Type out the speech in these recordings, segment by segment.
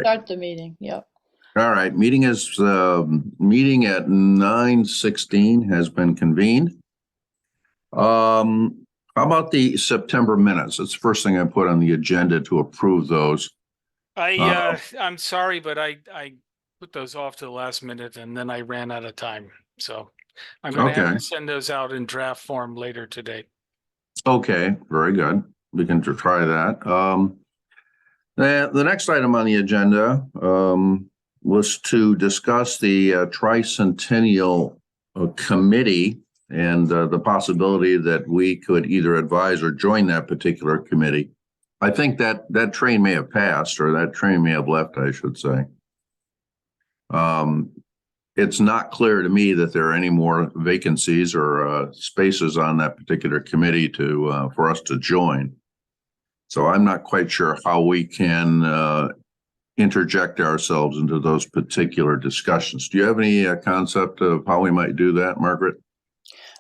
Start the meeting, yep. All right, meeting at 9:16 has been convened. How about the September minutes? That's the first thing I put on the agenda to approve those. I'm sorry, but I put those off to the last minute and then I ran out of time. So I'm going to have to send those out in draft form later today. Okay, very good. We can try that. The next item on the agenda was to discuss the Tricentennial Committee and the possibility that we could either advise or join that particular committee. I think that train may have passed, or that train may have left, I should say. It's not clear to me that there are any more vacancies or spaces on that particular committee for us to join. So I'm not quite sure how we can interject ourselves into those particular discussions. Do you have any concept of how we might do that, Margaret?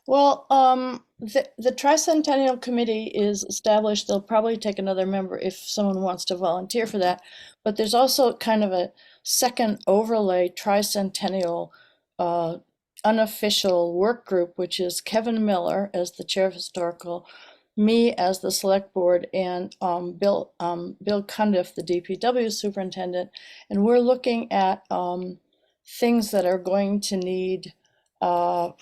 Well, the Tricentennial Committee is established. They'll probably take another member if someone wants to volunteer for that. But there's also kind of a second overlay Tricentennial unofficial work group, which is Kevin Miller as the chair of historical, me as the select board, and Bill Cundiff, the DPW superintendent. And we're looking at things that are going to need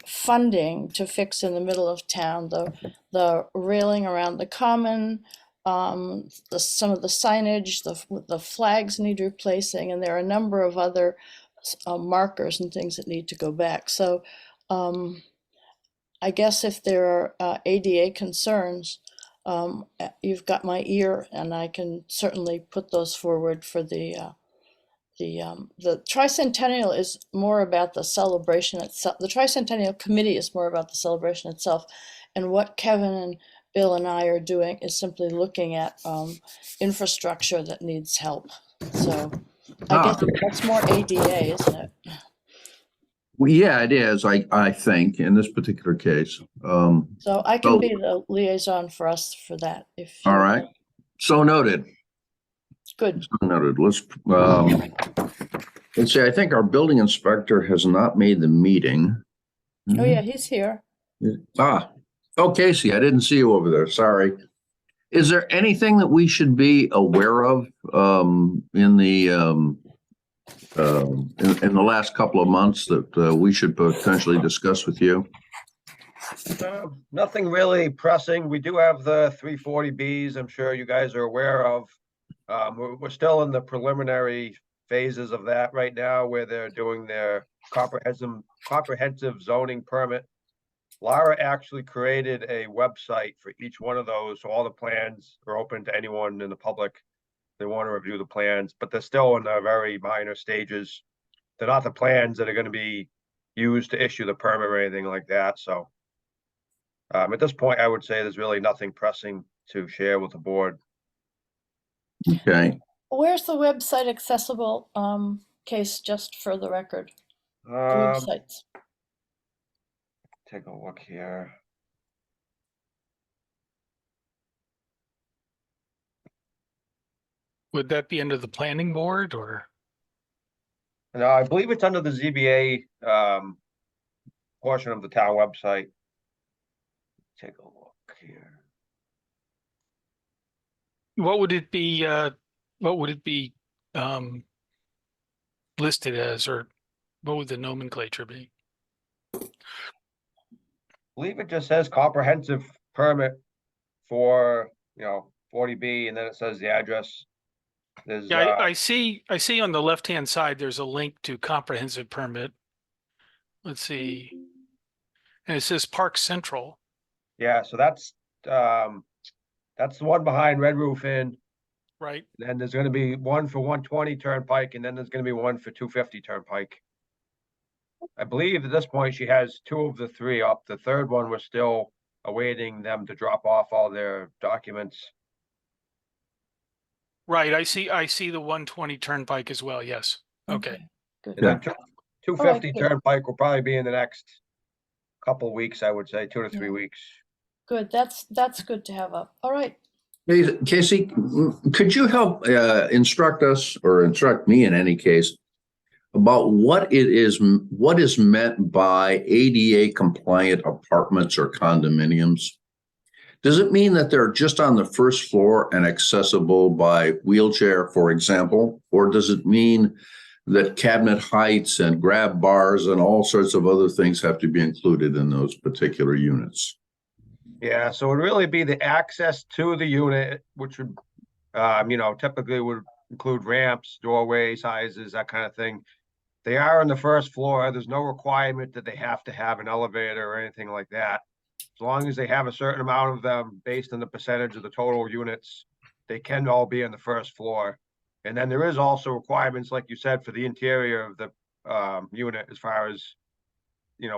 funding to fix in the middle of town, the railing around the common, some of the signage, the flags need replacing, and there are a number of other markers and things that need to go back. So I guess if there are ADA concerns, you've got my ear, and I can certainly put those forward for the Tricentennial is more about the celebration itself. The Tricentennial Committee is more about the celebration itself, and what Kevin and Bill and I are doing is simply looking at infrastructure that needs help. So I guess that's more ADA, isn't it? Well, yeah, it is. I think in this particular case. So I can be the liaison for us for that. If all right, so noted. Good. So noted. Let's see. I think our building inspector has not made the meeting. Oh yeah, he's here. Oh, Casey, I didn't see you over there. Sorry. Is there anything that we should be aware of in the last couple of months that we should potentially discuss with you? Nothing really pressing. We do have the 340Bs. I'm sure you guys are aware of. We're still in the preliminary phases of that right now, where they're doing their comprehensive zoning permit. Laura actually created a website for each one of those, so all the plans are open to anyone in the public. They want to review the plans, but they're still in the very minor stages. They're not the plans that are going to be used to issue the permit or anything like that. So at this point, I would say there's really nothing pressing to share with the board. Okay. Where's the website accessible, Case, just for the record? The websites. Take a look here. Would that be under the planning board or? No, I believe it's under the ZBA portion of the town website. Take a look here. What would it be? What would it be listed as, or what would the nomenclature be? I believe it just says comprehensive permit for 40B, and then it says the address. There's, yeah, I see on the left-hand side there's a link to comprehensive permit. Let's see, and it says Park Central. Yeah, so that's the one behind Red Roof Inn. Right. Then there's going to be one for 120 Turnpike, and then there's going to be one for 250 Turnpike. I believe at this point she has two of the three up. The third one, we're still awaiting them to drop off all their documents. Right. I see the 120 Turnpike as well. Yes. Okay. Good. And then 250 good. Turnpike will probably be in the next couple weeks, I would say 2 to 3 weeks. Good. That's good to have up. All right. Hey, Casey, could you help instruct us, or instruct me in any case, about what is meant by ADA compliant apartments or condominiums? Does it mean that they're just on the first floor and accessible by wheelchair, for example? Or does it mean that cabinet heights and grab bars and all sorts of other things have to be included in those particular units? Yeah, so it would really be the access to the unit, which would, typically would include ramps, doorway sizes, that kind of thing. They are on the first floor. There's no requirement that they have to have an elevator or anything like that. As long as they have a certain amount of them based on the percentage of the total units, they can all be on the first floor. And then there is also requirements, like you said, for the interior of the unit as far as,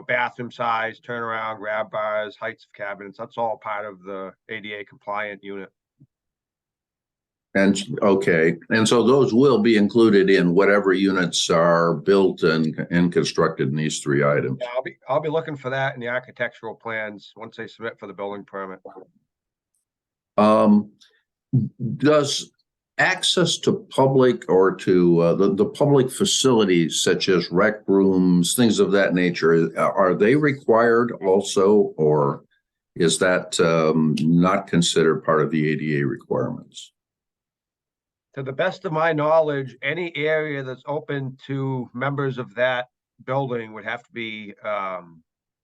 bathroom size, turnaround, grab bars, heights of cabinets. That's all part of the ADA compliant unit. And okay, and so those will be included in whatever units are built and constructed in these three items. Yeah, I'll be looking for that in the architectural plans once they submit for the building permit. Does access to public or to the public facilities such as rec rooms, things of that nature, are they required also, or is that not considered part of the ADA requirements? To the best of my knowledge, any area that's open to members of that building would have to be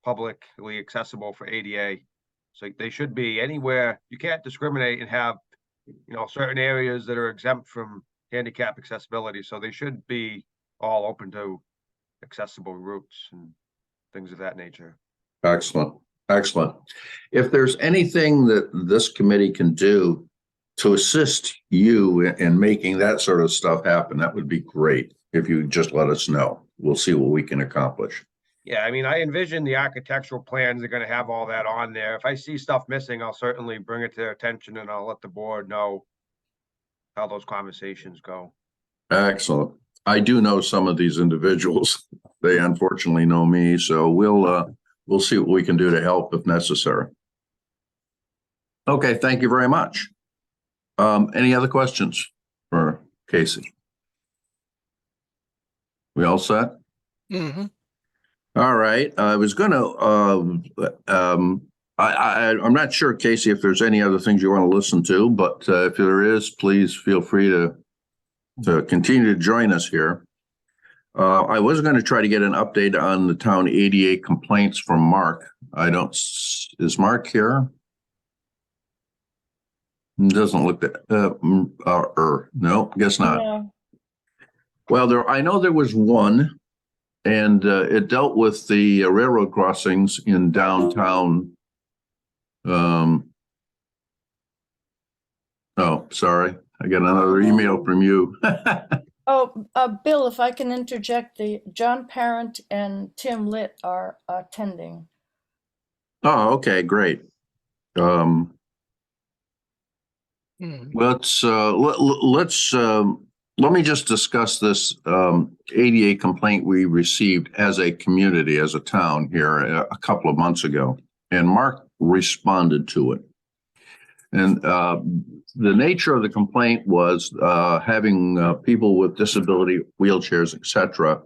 publicly accessible for ADA. So they should be anywhere. You can't discriminate and have, certain areas that are exempt from handicap accessibility. So they should be all open to accessible routes and things of that nature. Excellent. Excellent. If there's anything that this committee can do to assist you in making that sort of stuff happen, that would be great. If you just let us know, we'll see what we can accomplish. Yeah, I mean, I envision the architectural plans are going to have all that on there. If I see stuff missing, I'll certainly bring it to their attention and I'll let the board know how those conversations go. Excellent. I do know some of these individuals. They unfortunately know me, so we'll see what we can do to help if necessary. Okay, thank you very much. Any other questions for Casey? We all set? Mm-hmm. All right. I was going to, I'm not sure, Casey, if there's any other things you want to listen to, but if there is, please feel free to continue to join us here. I was going to try to get an update on the town ADA complaints from Mark. Is Mark here? Doesn't look that, no, guess not. Yeah. Well, I know there was one, and it dealt with the railroad crossings in downtown. Oh, sorry. I got another email from you. Oh, Bill, if I can interject, John Parent and Tim Litt are attending. Oh, okay, great. Let's let me just discuss this ADA complaint we received as a community, as a town here a couple of months ago, and Mark responded to it. And the nature of the complaint was having people with disability, wheelchairs, etc.,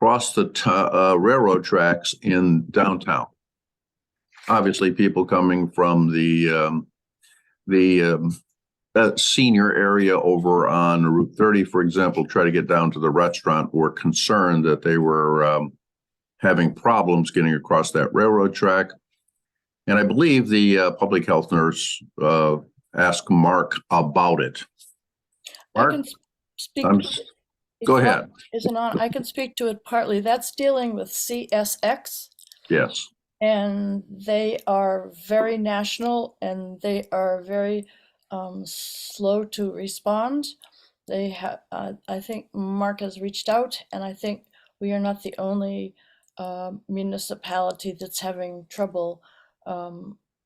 cross the railroad tracks in downtown. Obviously, people coming from the senior area over on Route 30, for example, try to get down to the restaurant, were concerned that they were having problems getting across that railroad track. And I believe the public health nurse asked Mark about it. Mark, I can speak. Go ahead. I can speak to it partly. That's dealing with CSX. Yes. And they are very national, and they are very slow to respond. They have, I think Mark has reached out, and I think we are not the only municipality that's having trouble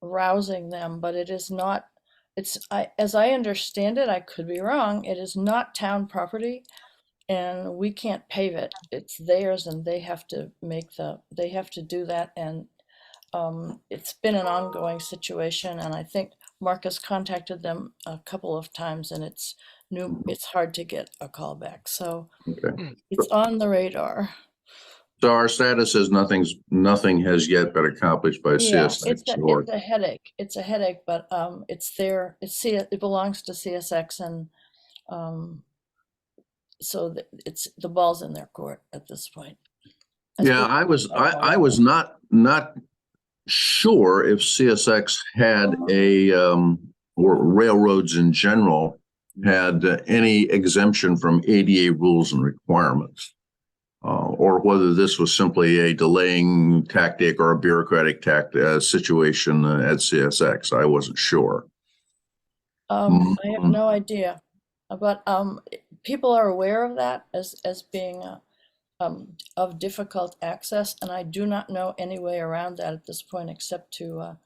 rousing them, but it is not, as I understand it, I could be wrong, it is not town property, and we can't pave it. It's theirs, and they have to do that, and it's been an ongoing situation, and I think Mark has contacted them a couple of times and it's hard to get a call back. So Okay. it's on the radar. So our status is nothing has yet been accomplished by Yeah, CSX. it's a headache. It's a headache, but it's there. It belongs to CSX, and so it's the ball's in their court at this point. Yeah, I was not sure if CSX had or railroads in general had any exemption from ADA rules and requirements. Or whether this was simply a delaying tactic or a bureaucratic situation at CSX. I wasn't sure. I have no idea, but people are aware of that as being of difficult access, and I do not know any way around that at this point except to.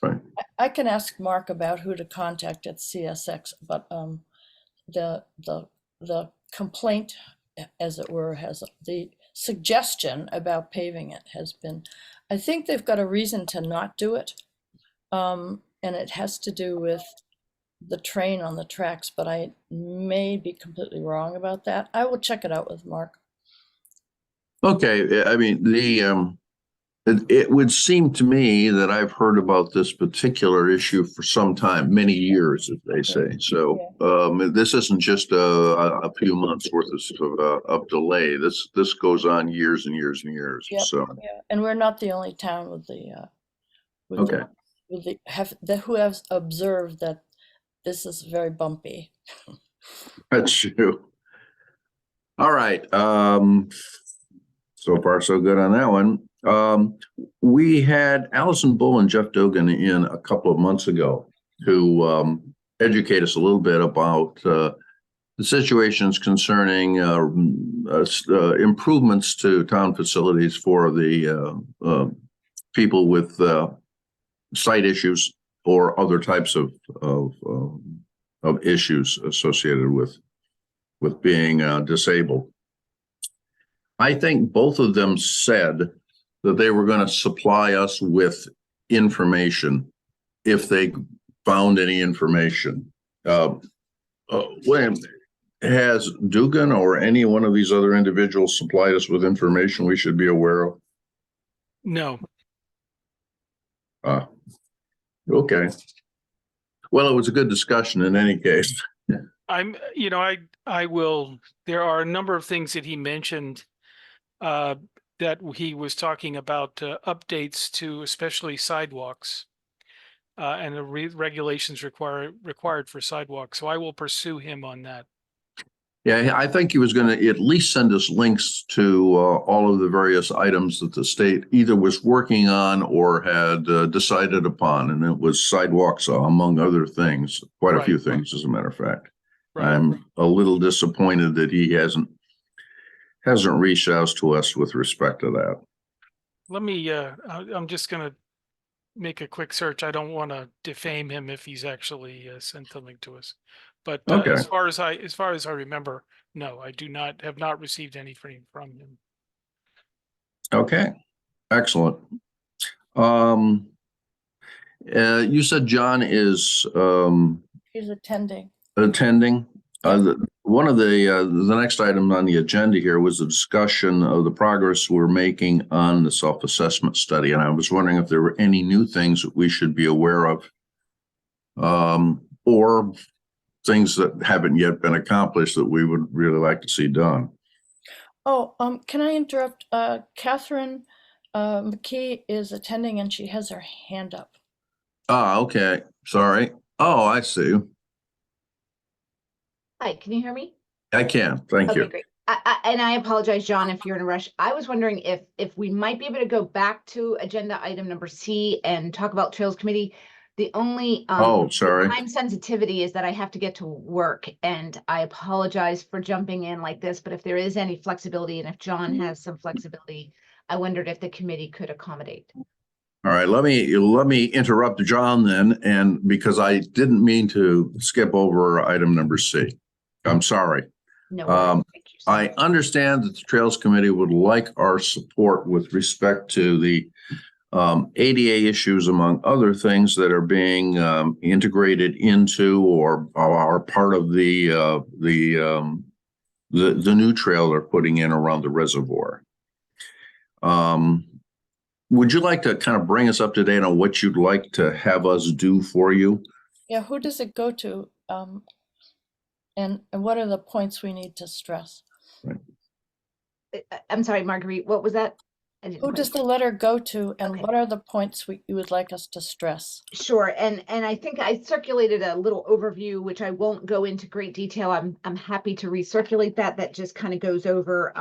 Right. I can ask Mark about who to contact at CSX, but the complaint, as it were, has the suggestion about paving it has been, I think they've got a reason to not do it. And it has to do with the train on the tracks, but I may be completely wrong about that. I will check it out with Mark. Okay, I mean, it would seem to me that I've heard about this particular issue for some time, many years, as they say. So this isn't just a few months worth of delay. This goes on years and years and years. Yep. So yeah, and we're not the only town with who has observed that this is very bumpy. that's true. All right. So far, so good on that one. We had Allison Bull and Jeff Dogan in a couple of months ago to educate us a little bit about the situations concerning improvements to town facilities for the people with sight issues or other types of issues associated with being disabled. I think both of them said that they were going to supply us with information if they found any information. William, has Dugan or any one of these other individuals supplied us with information we should be aware of? No. Okay. Well, it was a good discussion in any case. I will, there are a number of things that he mentioned that he was talking about updates to especially sidewalks and the regulations required for sidewalks. So I will pursue him on that. Yeah, I think he was going to at least send us links to all of the various items that the state either was working on or had decided upon. And it was sidewalks, among other things, quite a few things, as a matter of fact. Right. I'm a little disappointed that he hasn't reached out to us with respect to that. Let me, I'm just going to make a quick search. I don't want to defame him if he's actually sent something to us. But okay. as far as I remember, no, I have not received anything from him. Okay, excellent. You said John is he's attending. One of the next item on the agenda here was a discussion of the progress we're making on the self-assessment study, and I was wondering if there were any new things that we should be aware of, or things that haven't yet been accomplished that we would really like to see done. Oh, can I interrupt? Catherine McKee is attending and she has her hand up. Okay. Sorry. Oh, I see. Hi, can you hear me? I can. Thank you. Okay, great. And I apologize, John, if you're in a rush. I was wondering if we might be able to go back to agenda item number C and talk about Trails Committee. The only time sensitivity is that I have to get to work, and I apologize for jumping in like this, but if there is any flexibility and if John has some flexibility, I wondered if the committee could accommodate. All right, let me interrupt John then, and because I didn't mean to skip over item number C. I'm sorry. No worries. Thank you so much. I understand that the Trails Committee would like our support with respect to the ADA issues, among other things that are being integrated into or are part of the new trail they're putting in around the reservoir. Would you like to kind of bring us up to date on what you'd like to have us do for you? Yeah, who does it go to? And what are the points we need to stress? I'm sorry, Marguerite, what was that? Who does the letter go to, and what are the points you would like us to stress? Sure, and I think I circulated a little overview, which I won't go into great detail. I'm happy to recirculate that. That just kind of goes over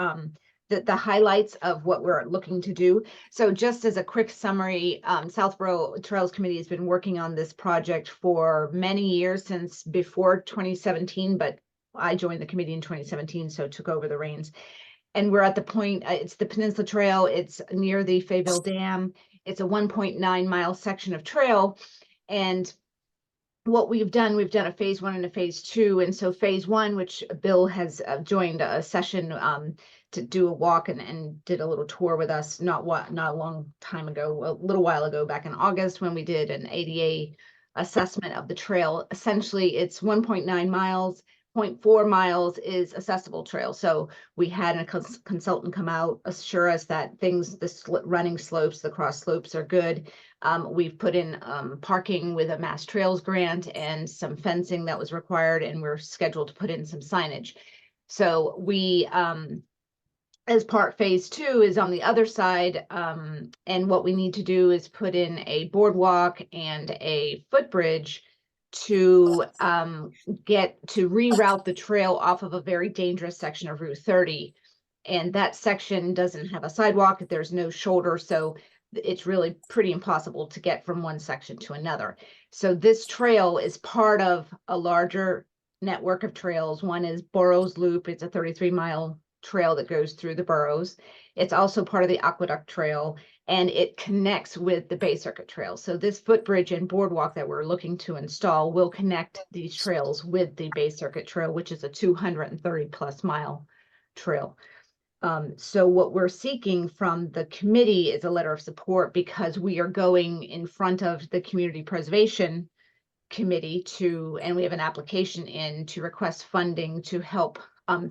the highlights of what we're looking to do. So just as a quick summary, Southborough Trails Committee has been working on this project for many years, since before 2017, but I joined the committee in 2017, so took over the reins. And we're at the point, it's the Peninsula Trail, it's near the Fayetteville Dam. It's a 1.9 mile section of trail. And what we've done a phase 1 and a phase 2. And so phase 1, which Bill has joined a session to do a walk and did a little tour with us not a long time ago, a little while ago, back in August, when we did an ADA assessment of the trail. Essentially, it's 1.9 miles. 0.4 miles is accessible trail. So we had a consultant come out, assure us that the running slopes, the cross slopes are good. We've put in parking with a Mass Trails grant and some fencing that was required, and we're scheduled to put in some signage. So we, as part phase 2 is on the other side. And what we need to do is put in a boardwalk and a footbridge to reroute the trail off of a very dangerous section of Route 30. And that section doesn't have a sidewalk, there's no shoulder, so it's really pretty impossible to get from one section to another. So this trail is part of a larger network of trails. One is Burrows Loop. It's a 33-mile trail that goes through the boroughs. It's also part of the Aqueduct Trail, and it connects with the Bay Circuit Trail. So this footbridge and boardwalk that we're looking to install will connect these trails with the Bay Circuit Trail, which is a 230+ mile trail. So what we're seeking from the committee is a letter of support, because we are going in front of the Community Preservation Committee and we have an application in to request funding to help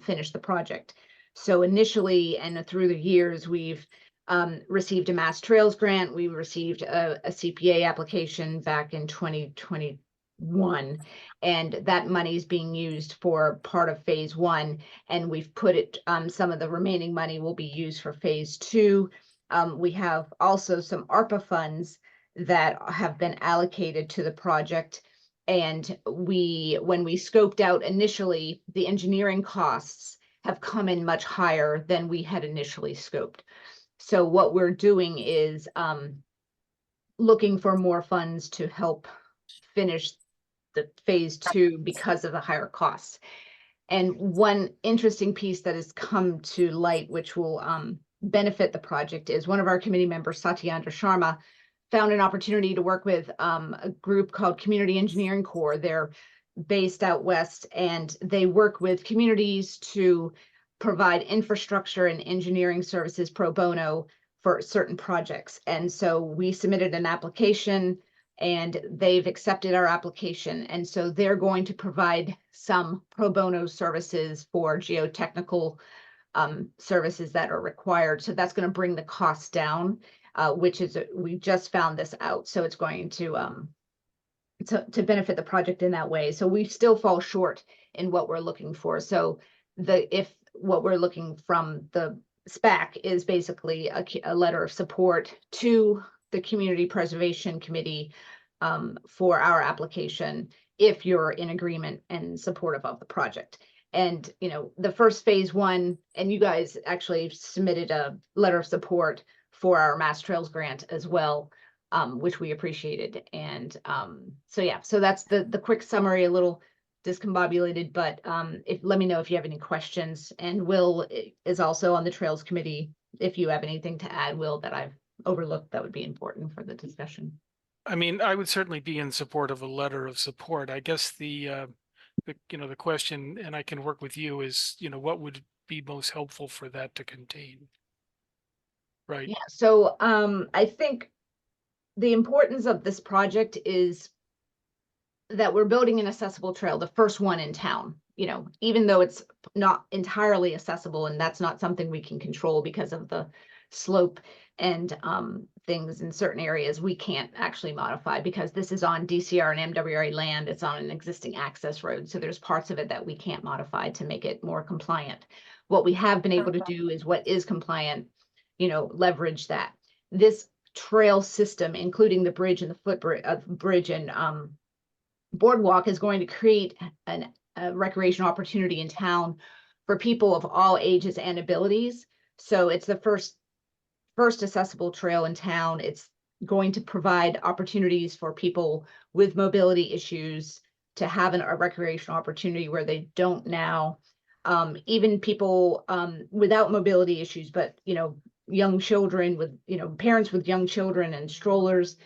finish the project. So initially, and through the years, we've received a Mass Trails grant. We received a CPA application back in 2021, and that money is being used for part of phase 1. And we've put it, some of the remaining money will be used for phase 2. We have also some ARPA funds that have been allocated to the project. And when we scoped out initially, the engineering costs have come in much higher than we had initially scoped. So what we're doing is looking for more funds to help finish the phase 2 because of the higher costs. And one interesting piece that has come to light, which will benefit the project, is one of our committee members, Satyendra Sharma, found an opportunity to work with a group called Community Engineering Corps. They're based out west, and they work with communities to provide infrastructure and engineering services pro bono for certain projects. And so we submitted an application, and they've accepted our application. And so they're going to provide some pro bono services for geotechnical services that are required. So that's going to bring the costs down, which is, we just found this out. So it's going to benefit the project in that way. So we still fall short in what we're looking for. So if what we're looking from the SPAC is basically a letter of support to the Community Preservation Committee for our application, if you're in agreement and supportive of the project. And, you know, the first phase 1, and you guys actually submitted a letter of support for our Mass Trails grant as well, which we appreciated. And so, yeah, so that's the quick summary, a little discombobulated, but let me know if you have any questions. And Will is also on the Trails Committee. If you have anything to add, Will, that I've overlooked, that would be important for the discussion. I mean, I would certainly be in support of a letter of support. I guess the question, and I can work with you, is, what would be most helpful for that to contain? Right. Yeah. So I think the importance of this project is that we're building an accessible trail, the first one in town, you know, even though it's not entirely accessible, and that's not something we can control because of the slope and things in certain areas we can't actually modify because this is on DCR and MWRA land. It's on an existing access road. So there's parts of it that we can't modify to make it more compliant. What we have been able to do is what is compliant, you know, leverage that. This trail system, including the bridge and the footbridge and boardwalk, is going to create a recreational opportunity in town for people of all ages and abilities. So it's the first accessible trail in town. It's going to provide opportunities for people with mobility issues to have a recreational opportunity where they don't now. Even people without mobility issues, but you know, young children with, you know, parents with young children and strollers.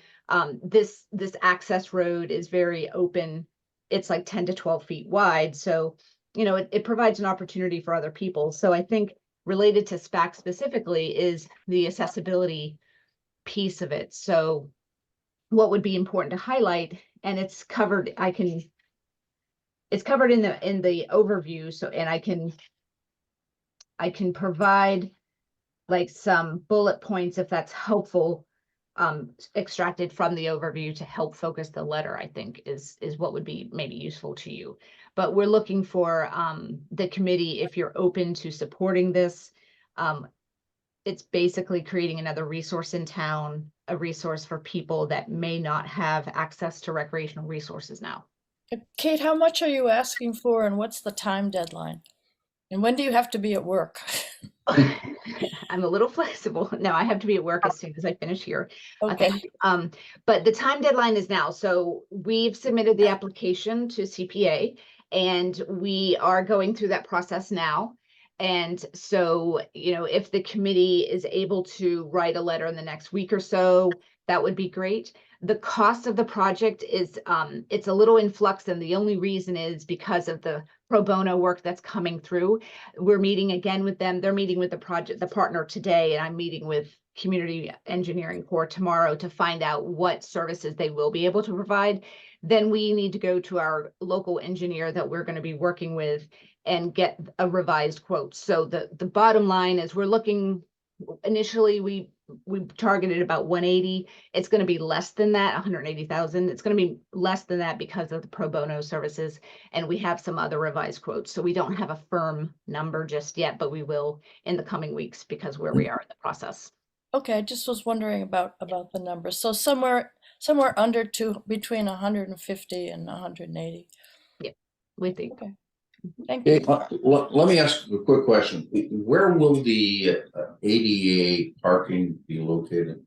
This access road is very open. It's like 10 to 12 feet wide. So, you know, it provides an opportunity for other people. So I think related to SPAC specifically is the accessibility piece of it. So what would be important to highlight, and it's covered, it's covered in the overview. So, and I can provide like some bullet points if that's helpful, extracted from the overview to help focus the letter, I think is what would be maybe useful to you. But we're looking for the committee, if you're open to supporting this. It's basically creating another resource in town, a resource for people that may not have access to recreational resources now. Kate, how much are you asking for and what's the time deadline? And when do you have to be at work? I'm a little flexible. No, I have to be at work as soon as I finish here. Okay. But the time deadline is now. So we've submitted the application to CPA and we are going through that process now. And so, you know, if the committee is able to write a letter in the next week or so, that would be great. The cost of the project is, it's a little in flux, and the only reason is because of the pro bono work that's coming through. We're meeting again with them. They're meeting with the partner today, and I'm meeting with Community Engineering Corps tomorrow to find out what services they will be able to provide. Then we need to go to our local engineer that we're going to be working with and get a revised quote. So the bottom line is we're looking, initially we targeted about 180. It's going to be less than that, 180,000. It's going to be less than that because of the pro bono services. And we have some other revised quotes. So we don't have a firm number just yet, but we will in the coming weeks because where we are in the process. Okay, I just was wondering about the numbers. So somewhere under between 150 and 180. Yeah, we think. Okay. Thank you. Let me ask a quick question. Where will the ADA parking be located?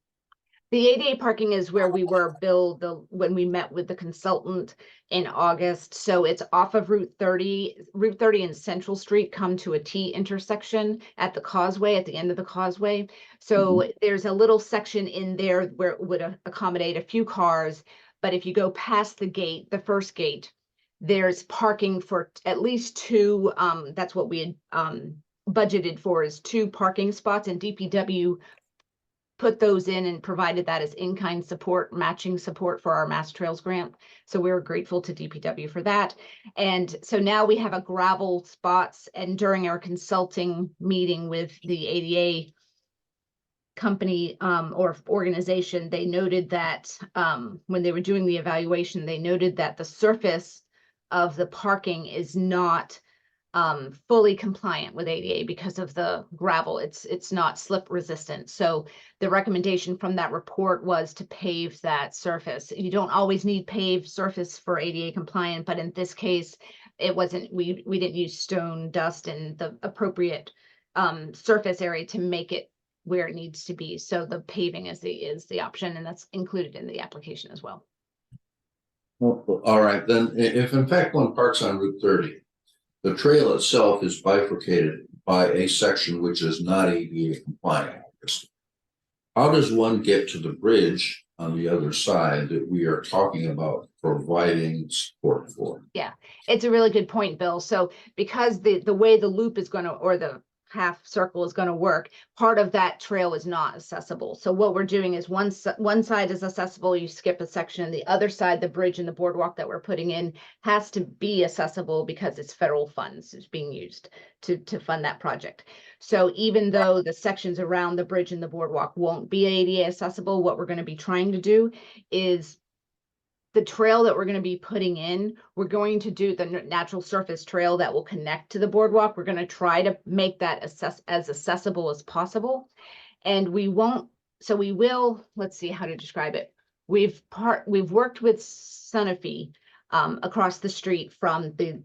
The ADA parking is where we were billed when we met with the consultant in August. So it's off of Route 30. Route 30 and Central Street come to a T intersection at the causeway, at the end of the causeway. So there's a little section in there where it would accommodate a few cars. But if you go past the gate, the first gate, there's parking for at least two. That's what we had budgeted for, is 2 parking spots, and DPW put those in and provided that as in-kind support, matching support for our Mass Trails grant. So we're grateful to DPW for that. And so now we have a gravel spots, and during our consulting meeting with the ADA company or organization, they noted that when they were doing the evaluation, they noted that the surface of the parking is not fully compliant with ADA because of the gravel. It's not slip resistant. So the recommendation from that report was to pave that surface. You don't always need paved surface for ADA compliant, but in this case, it wasn't. We didn't use stone, dust, and the appropriate surface area to make it where it needs to be. So the paving is the option, and that's included in the application as well. Well, all right, then if in fact one parks on Route 30, the trail itself is bifurcated by a section which is not ADA compliant. How does one get to the bridge on the other side that we are talking about providing support for? Yeah, it's a really good point, Bill. So because the way the loop is going to, or the half circle is going to work. Part of that trail is not accessible. So what we're doing is one side is accessible, you skip a section. The other side, the bridge and the boardwalk that we're putting in, has to be accessible because it's federal funds is being used to fund that project. So even though the sections around the bridge and the boardwalk won't be ADA accessible, what we're going to be trying to do is the trail that we're going to be putting in, we're going to do the natural surface trail that will connect to the boardwalk. We're going to try to make that as accessible as possible. And we won't, so we will, let's see how to describe it. We've worked with Sanofi across the street from the,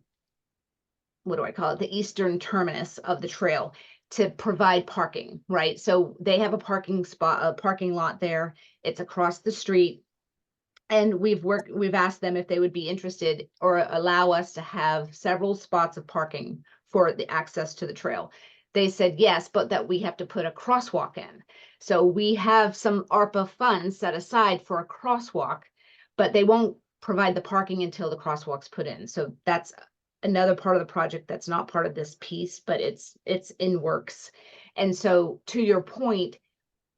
what do I call it? The eastern terminus of the trail to provide parking, right? So they have a parking spot, a parking lot there. It's across the street. And we've asked them if they would be interested or allow us to have several spots of parking for the access to the trail. They said yes, but that we have to put a crosswalk in. So we have some ARPA funds set aside for a crosswalk, but they won't provide the parking until the crosswalk's put in. So that's another part of the project that's not part of this piece, but it's in works. And so to your point,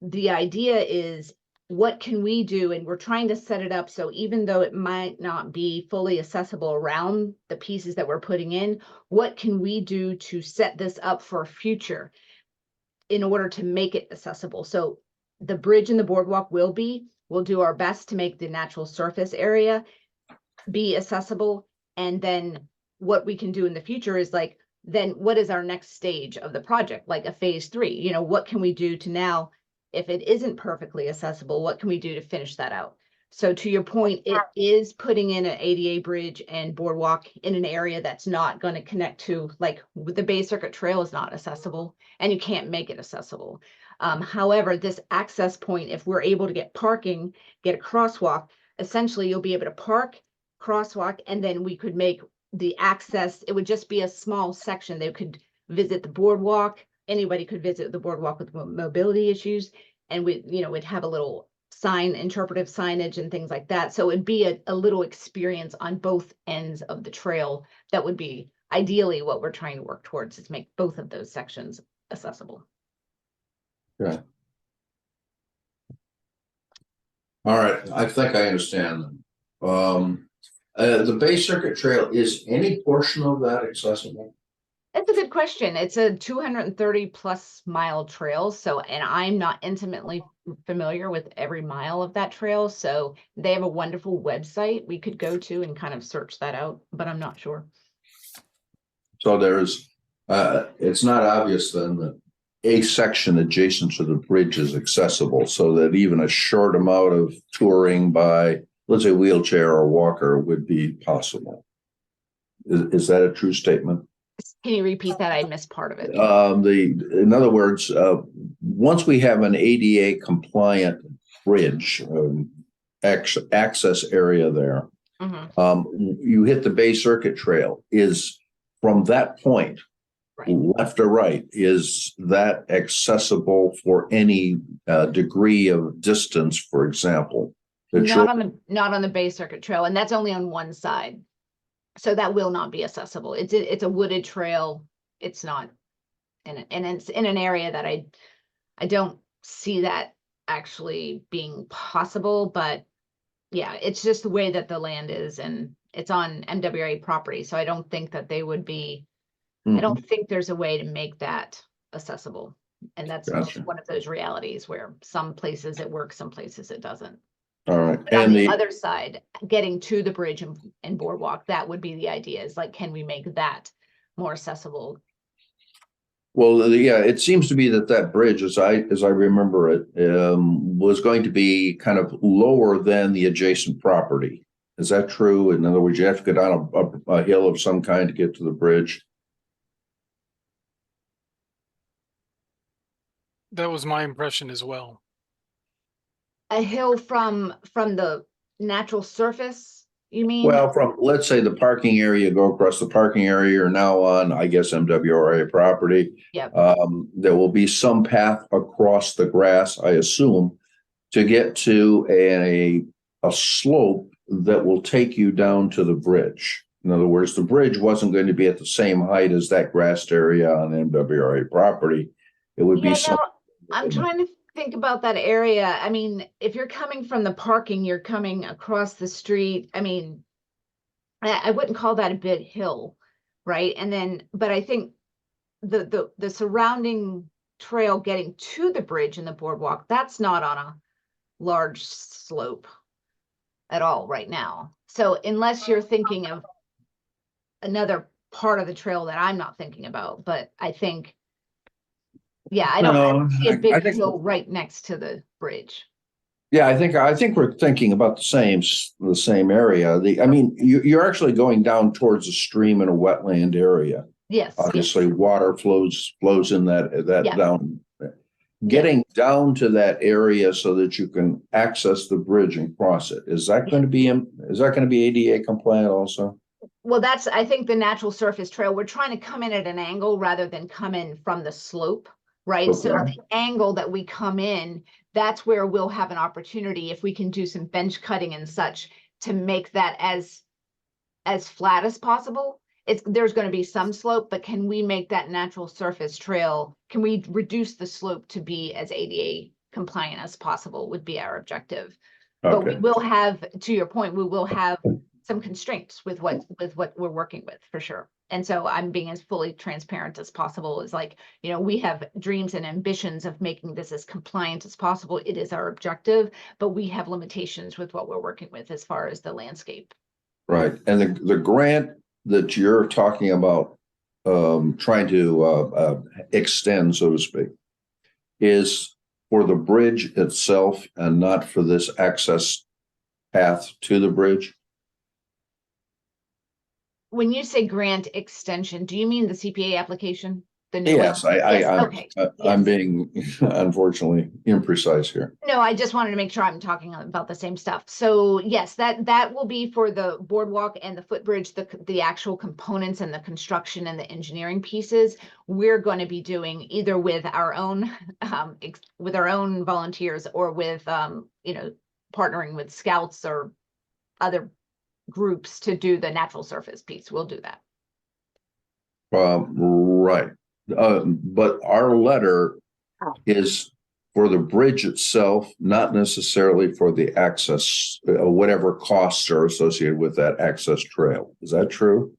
the idea is, what can we do? And we're trying to set it up so even though it might not be fully accessible around the pieces that we're putting in, what can we do to set this up for a future in order to make it accessible? So the bridge and the boardwalk we'll do our best to make the natural surface area be accessible. And then what we can do in the future is like, then what is our next stage of the project? Like a phase 3, you know, what can we do to now, if it isn't perfectly accessible, what can we do to finish that out? So to your point, it is putting in an ADA bridge and boardwalk in an area that's not going to connect to, like the Bay Circuit Trail is not accessible and you can't make it accessible. However, this access point, if we're able to get parking, get a crosswalk, essentially you'll be able to park, crosswalk, and then we could make the access, it would just be a small section. They could visit the boardwalk. Anybody could visit the boardwalk with mobility issues, and we'd have a little interpretive signage and things like that. So it'd be a little experience on both ends of the trail. That would be ideally what we're trying to work towards, is make both of those sections accessible. Okay. All right, I think I understand. The Bay Circuit Trail, is any portion of that accessible? That's a good question. It's a 230 plus mile trail. So, and I'm not intimately familiar with every mile of that trail. So they have a wonderful website we could go to and kind of search that out, but I'm not sure. So there's, it's not obvious then that a section adjacent to the bridge is accessible, so that even a short amount of touring by, let's say, wheelchair or walker would be possible. Is that a true statement? Can you repeat that? I missed part of it. In other words, once we have an ADA compliant bridge access area there, you hit the Bay Circuit Trail. Is from that point, left or right, is that accessible for any degree of distance, for example? Not on the Bay Circuit Trail, and that's only on one side. So that will not be accessible. It's a wooded trail. It's not, and it's in an area that I don't see that actually being possible. But yeah, it's just the way that the land is, and it's on MWA property. So I don't think that they would be. I don't think there's a way to make that accessible, and that's one of those realities where some places it works, some places it doesn't. All right. But on the other side, getting to the bridge and boardwalk, that would be the idea, is like, can we make that more accessible? Well, yeah, it seems to be that bridge, as I remember it, was going to be kind of lower than the adjacent property. Is that true? In other words, you have to go down a hill of some kind to get to the bridge. That was my impression as well. A hill from the natural surface, you mean? Well, from, let's say, the parking area, go across the parking area, you're now on, I guess, MWRA property. Yep. There will be some path across the grass, I assume, to get to a slope that will take you down to the bridge. In other words, the bridge wasn't going to be at the same height as that grassed area on MWRA property. It would be Yeah, some. no, I'm trying to think about that area. I mean, if you're coming from the parking, you're coming across the street. I mean, I wouldn't call that a big hill, right? And then, but I think the surrounding trail getting to the bridge and the boardwalk, that's not on a large slope at all right now. So unless you're thinking of another part of the trail that I'm not thinking about, but I think, yeah, I don't see a I big think, hill right next to the bridge. yeah, I think we're thinking about the same area. I mean, you're actually going down towards a stream in a wetland area. Yes. Obviously, water flows in that Yeah. down. Getting down to that area so that you can access the bridge and cross it. Is that going to be ADA compliant also? Well, that's, I think, the natural surface trail. We're trying to come in at an angle rather than come in from the slope, right? So Okay. the angle that we come in, that's where we'll have an opportunity, if we can do some bench cutting and such, to make that as flat as possible. There's going to be some slope, but can we make that natural surface trail, can we reduce the slope to be as ADA compliant as possible would be our objective. But we Okay. will have, to your point, we will have some constraints with what we're working with, for sure. And so I'm being as fully transparent as possible. Is like, we have dreams and ambitions of making this as compliant as possible. It is our objective, but we have limitations with what we're working with as far as the landscape. Right. And the grant that you're talking about, trying to extend, so to speak, is for the bridge itself and not for this access path to the bridge. When you say grant extension, do you mean the CPA application? The new Yes, one? I'm Yes. being unfortunately imprecise here. No, I just wanted to make sure I'm talking about the same stuff. So yes, that will be for the boardwalk and the footbridge, the actual components and the construction and the engineering pieces. We're going to be doing either with our own volunteers or with partnering with scouts or other groups to do the natural surface piece. We'll do that. Right. But our letter is for the bridge itself, not necessarily for the access, whatever costs are associated with that access trail. Is that true?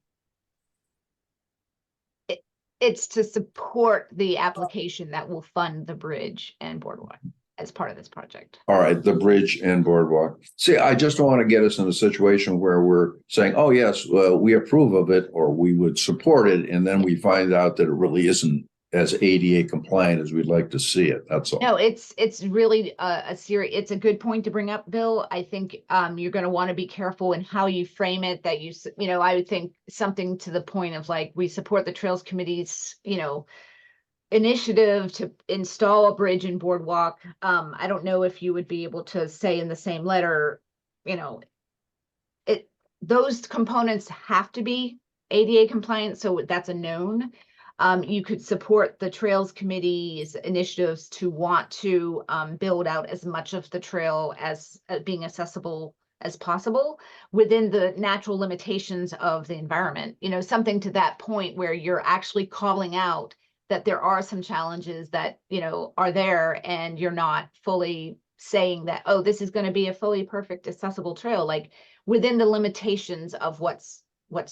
It's to support the application that will fund the bridge and boardwalk as part of this project. All right, the bridge and boardwalk. See, I just don't want to get us in a situation where we're saying, oh, yes, we approve of it or we would support it. And then we find out that it really isn't as ADA compliant as we'd like to see it. That's all. No, it's really it's a good point to bring up, Bill. I think you're going to want to be careful in how you frame it, that I would think something to the point of like, we support the Trails Committee's, initiative to install a bridge and boardwalk. I don't know if you would be able to say in the same letter, those components have to be ADA compliant, so that's a known. You could support the Trails Committee's initiatives to want to build out as much of the trail as being accessible as possible within the natural limitations of the environment. Something to that point where you're actually calling out that there are some challenges that, are there, and you're not fully saying that, oh, this is going to be a fully perfect accessible trail, like within the limitations of what's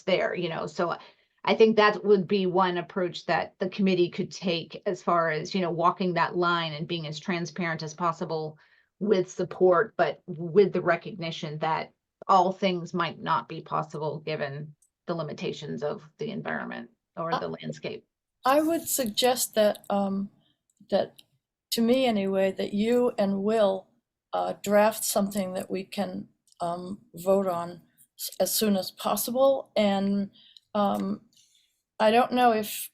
there, so I think that would be one approach that the committee could take as far as, walking that line and being as transparent as possible with support, but with the recognition that all things might not be possible given the limitations of the environment or the landscape. I would suggest that, that to me anyway, that you and Will draft something that we can vote on as soon as possible. And I don't know if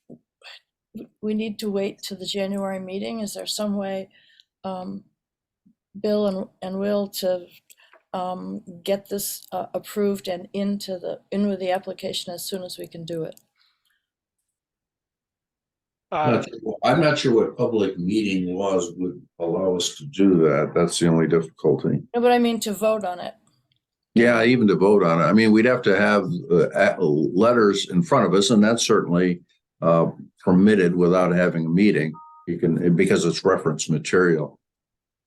we need to wait to the January meeting. Is there some way, Bill and Will, to get this approved and in with the application as soon as we can do it? I'm not sure what public meeting laws would allow us to do that. That's the only difficulty. No, but I mean to vote on it. Yeah, even to vote on it. I mean, we'd have to have letters in front of us, and that's certainly permitted without having a meeting. You can, because it's reference material.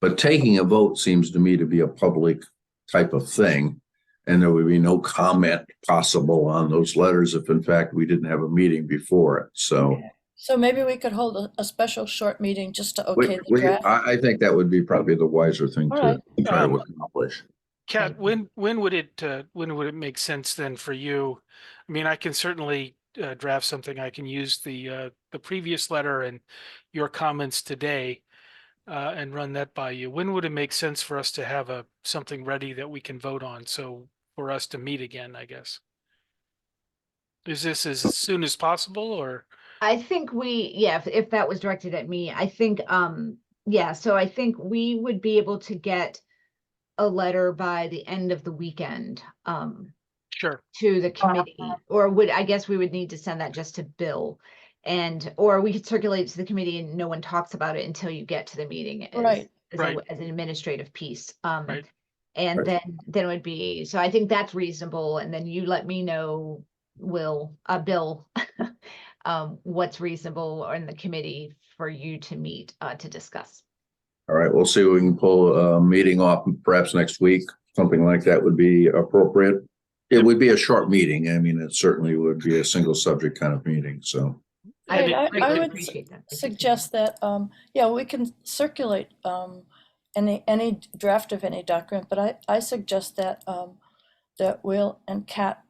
But taking a vote seems to me to be a public type of thing, and there would be no comment possible on those letters if, in fact, we didn't have a meeting before it. So maybe we could hold a special short meeting just to okay the draft. I think that would be probably the wiser thing All to right. try to accomplish. Kat, when would it make sense then for you? I mean, I can certainly draft something. I can use the previous letter and your comments today and run that by you. When would it make sense for us to have something ready that we can vote on? So for us to meet again, I guess. Is this as soon as possible, or? I think if that was directed at me, I think, yeah, so I think we would be able to get a letter by the end of the weekend, Sure. to the committee, or I guess we would need to send that just to Bill, or we could circulate it to the committee and no one talks about it until you get to the meeting Right. as an administrative piece. Right. And Right. then it would be, so I think that's reasonable. And then you let me know, Bill, what's reasonable in the committee for you to meet, to discuss. All right, we'll see if we can pull a meeting off perhaps next week. Something like that would be appropriate. It would be a short meeting. I mean, it certainly would be a single subject kind of meeting. So Right, I greatly would appreciate that. suggest that, yeah, we can circulate any draft of any document, but I suggest that that Will and Kat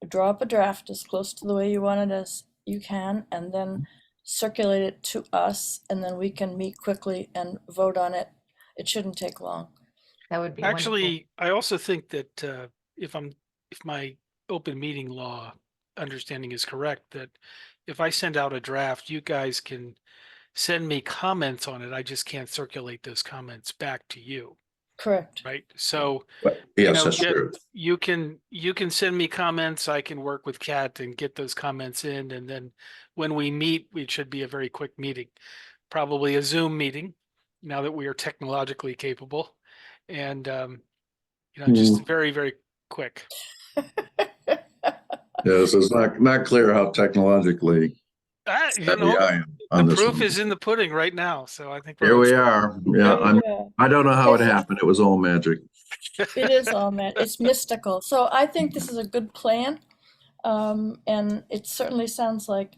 draw up a draft as close to the way you want it as you can, and then circulate it to us, and then we can meet quickly and vote on it. It shouldn't take long. That would be Actually, I also think that if my open meeting law understanding is correct, that if I send out a draft, you guys can send me comments on it. I just can't circulate those comments back to you, Correct. right? So yes, that's true. you can send me comments. I can work with Kat and get those comments in, and then when we meet, it should be a very quick meeting, probably a Zoom meeting, now that we are technologically capable, and just very, very quick. Yes, it's not clear how technologically savvy I am on the this proof one. is in the pudding right now. So I think Here we are. Yeah, I don't know how it Okay, so- happened. It was all magic. It is all it's mystical. So I think this is a good plan. And it certainly sounds like,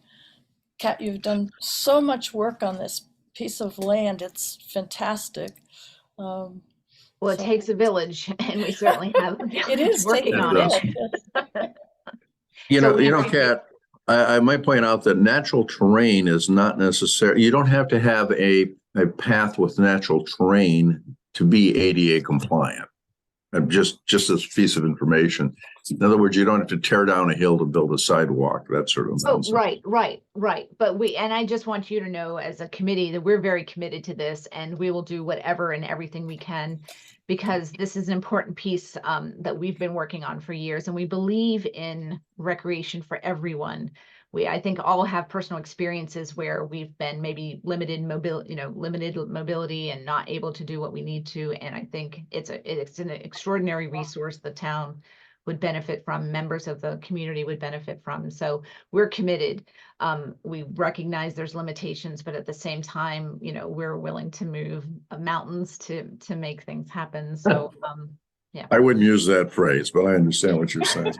Kat, you've done so much work on this piece of land. It's fantastic. Well, it so- takes a village, and we certainly have a It village is working taking on a it. village. Kat, I might point out that natural terrain is not necessary. You don't have to have a path with natural terrain to be ADA compliant. Just this piece of information. In other words, you don't have to tear down a hill to build a sidewalk, that sort of Oh, nonsense. right. But I just want you to know, as a committee, that we're very committed to this, and we will do whatever and everything we can, because this is an important piece that we've been working on for years, and we believe in recreation for everyone. I think all have personal experiences where we've been maybe limited mobility and not able to do what we need to. And I think it's an extraordinary resource the town would benefit from, members of the community would benefit from. So we're committed. We recognize there's limitations, but at the same time, we're willing to move mountains to make things happen. So yeah. I wouldn't use that phrase, but I understand what you're saying.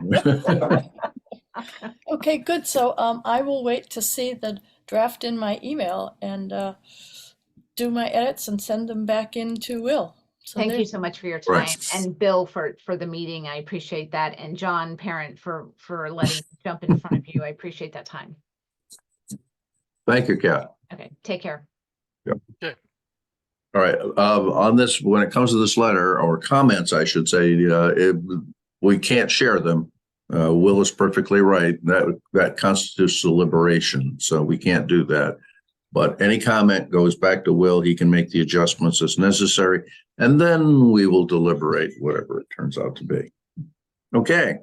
Okay, good. So I will wait to see the draft in my email and do my edits and send them back in to Will. So Thank you so much for your time, Right. and Bill for the meeting. I appreciate that, and John Parent for letting me jump in front of you. I appreciate that time. Thank you, Kat. Okay, take care. All right. On this, when it comes to this letter, or comments, I should say, we can't share them. Will is perfectly right. That constitutes deliberation, so we can't do that. But any comment goes back to Will. He can make the adjustments as necessary, and then we will deliberate whatever it turns out to be. Okay.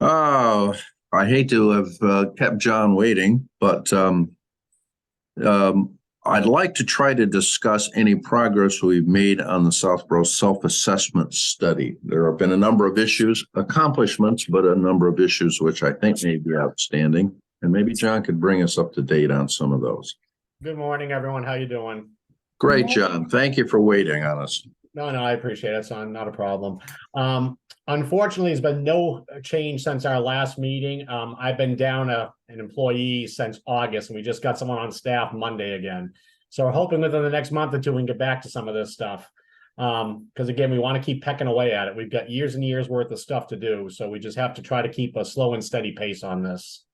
Oh, I hate to have kept John waiting, but I'd like to try to discuss any progress we've made on the Southborough self-assessment study. There have been a number of issues, accomplishments, but a number of issues which I think may be outstanding. And maybe John could bring us up to date on some of those. Good morning, everyone. How you doing? Great, John. Thank you for waiting on us. No, I appreciate it. So not a problem. Unfortunately, there's been no change since our last meeting. I've been down an employee since August, and we just got someone on staff Monday again. So we're hoping within the next month or two we can get back to some of this stuff. Because again, we want to keep pecking away at it. We've got years and years worth of stuff to do. So we just have to try to keep a slow and steady pace on this.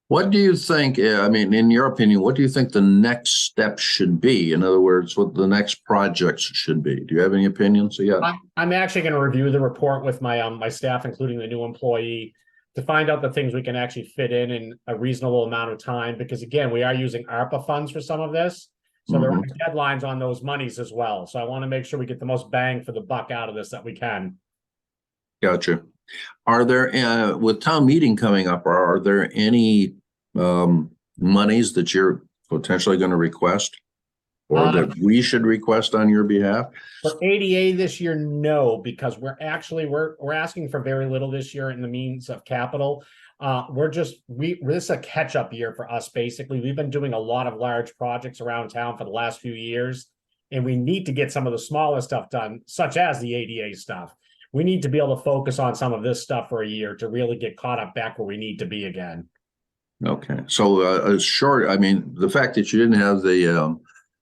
What do you think, I mean, in your opinion, what do you think the next step should be? In other words, what the next projects should be? Do you have any opinions? Yeah. I'm actually going to review the report with my my staff, including the new employee, to find out the things we can actually fit in a reasonable amount of time. Because again, we are using ARPA funds for some of this. So there are deadlines on those monies as well. So I want to make sure we get the most bang for the buck out of this that we can. Gotcha. Are there, with town meeting coming up, are there any monies that you're potentially going to request or that we should request on your behalf? For ADA this year, no, because we're asking for very little this year in the means of capital. This is a catch-up year for us, basically. We've been doing a lot of large projects around town for the last few years, and we need to get some of the smaller stuff done, such as the ADA stuff. We need to be able to focus on some of this stuff for a year to really get caught up back where we need to be again. Okay, so short, I mean, the fact that you didn't have the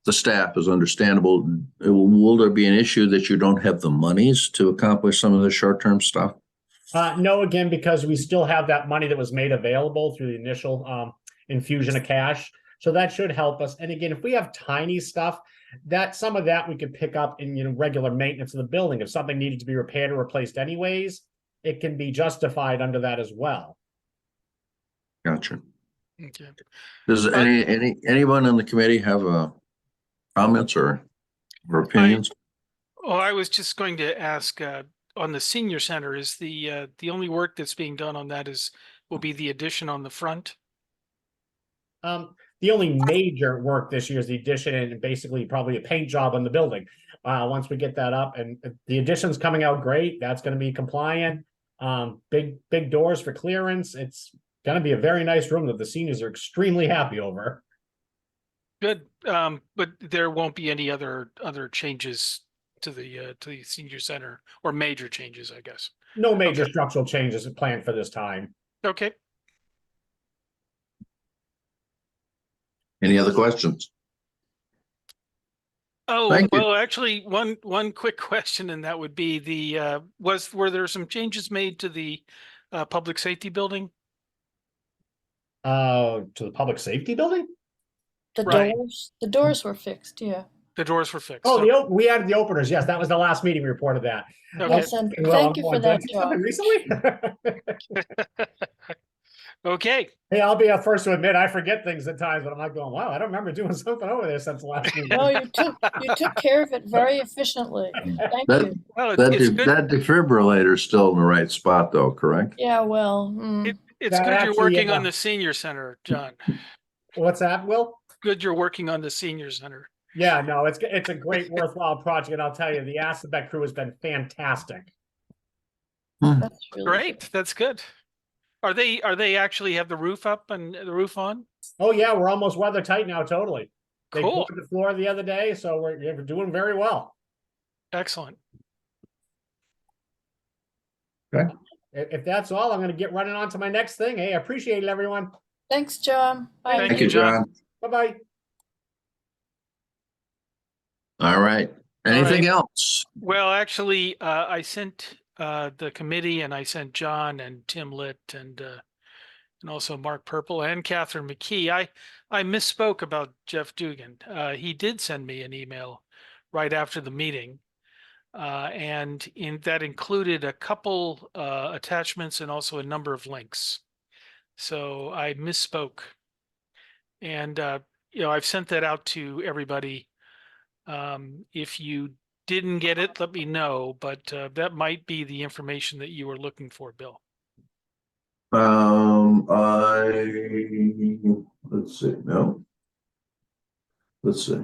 staff is understandable. Will there be an issue that you don't have the monies to accomplish some of the short-term stuff? No, again, because we still have that money that was made available through the initial infusion of cash. So that should help us. And again, if we have tiny stuff, that some of that we could pick up in regular maintenance of the building. If something needed to be repaired or replaced anyways, it can be justified under that as well. Gotcha. Okay. Does anyone on the committee have comments or opinions? I was just going to ask on the senior center, is the only work that's being done on that will be the addition on the front? The only major work this year is the addition and basically probably a paint job on the building. Once we get that up, and the addition's coming out great, that's going to be compliant. Big doors for clearance. It's going to be a very nice room that the seniors are extremely happy over. Good, but there won't be any other changes to the senior center, or major changes, I guess. No major structural changes planned for this time. Okay. Any other questions? Oh, well, actually, one quick question, and that would be were there some changes made to the public safety building? To the public safety building? The doors were fixed, yeah. The doors were fixed. Oh, we added the openers. Yes, that was the last meeting we reported that. Okay. Yes, and thank you for that, Something John. recently? Okay. Hey, I'll be first to admit I forget things at times, but I'm like going, wow, I don't remember doing something over there since the last meeting. No, you took care of it very efficiently. Thank you. Well, That it's good. defibrillator is still in the right spot, though, correct? Yeah, well, It's good you're working on the senior center, John. What's that, Will? Good you're working on the senior center. Yeah, no, it's a great, worthwhile project, and I'll tell you, the Assabet crew has been fantastic. that's really Great. good. That's good. Are they actually have the roof up and the roof on? Oh yeah, we're almost weather tight now, totally. They Cool. poured the floor the other day, so we're doing very well. Excellent. Okay. If that's all, I'm going to get running on to my next thing. Hey, I appreciate it, everyone. Thanks, John. Bye. Thank you, John. Bye-bye. All right. Anything else? Well, actually, I sent the committee, and I sent John and Tim Litt and also Mark Purple and Catherine McKee. I misspoke about Jeff Dugan. He did send me an email right after the meeting, and that included a couple attachments and also a number of links. So I misspoke, and I've sent that out to everybody. If you didn't get it, let me know, but that might be the information that you were looking for, Bill. Let's see, no. Let's see.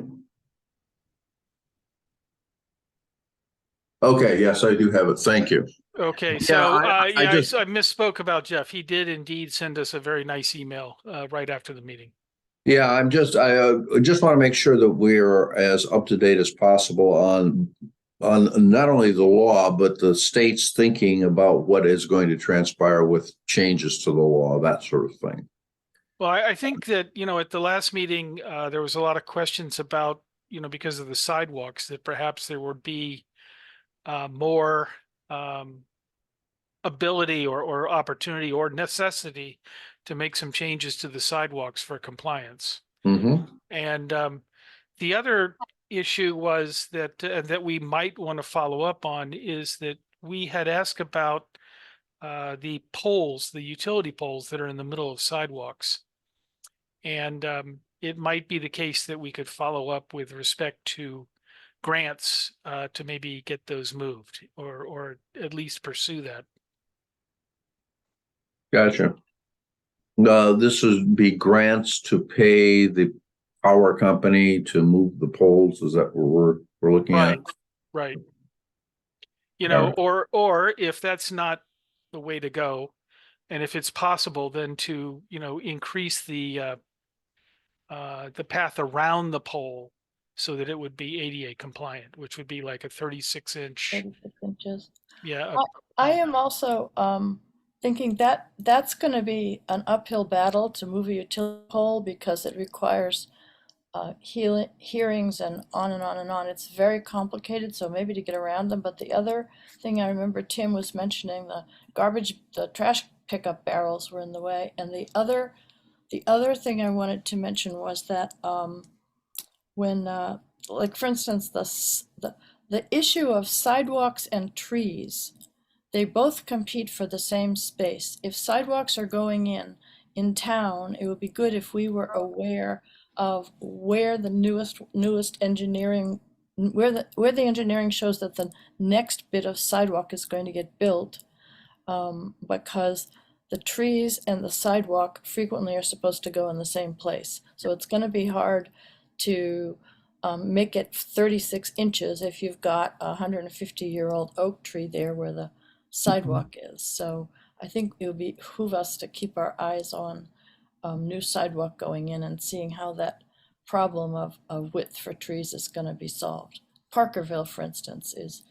Okay, yes, I do have it. Thank you. Okay, so I just- I misspoke about Jeff. He did indeed send us a very nice email right after the meeting. Yeah, I just want to make sure that we're as up to date as possible on not only the law, but the state's thinking about what is going to transpire with changes to the law, that sort of thing. Well, I think that, at the last meeting, there was a lot of questions about, because of the sidewalks, that perhaps there would be more ability or opportunity or necessity to make some changes to the sidewalks for compliance. Mm-hmm. And the other issue was that we might want to follow up on is that we had asked about the poles, the utility poles that are in the middle of sidewalks. And it might be the case that we could follow up with respect to grants to maybe get those moved or at least pursue that. Gotcha. This would be grants to pay the power company to move the poles. Is that what we're looking at? Right. Right. Or if that's not the way to go, and if it's possible, then to, increase the path around the pole so that it would be ADA compliant, which would be like a 36-inch. 36 inches. Yeah. I am also thinking that that's going to be an uphill battle to move a utility pole because it requires hearings and on and on and on. It's very complicated, so maybe to get around them. But the other thing I remember Tim was mentioning, the trash pickup barrels were in the way. And the other thing I wanted to mention was that when, like for instance, the issue of sidewalks and trees, they both compete for the same space. If sidewalks are going in town, it would be good if we were aware of where the newest engineering, where the engineering shows that the next bit of sidewalk is going to get built, because the trees and the sidewalk frequently are supposed to go in the same place. So it's going to be hard to make it 36 inches if you've got a 150-year-old oak tree there where the sidewalk is. So I think it would behoove us to keep our eyes on new sidewalk going in and seeing how that problem of width for trees is going to be solved. Parkerville, for instance, is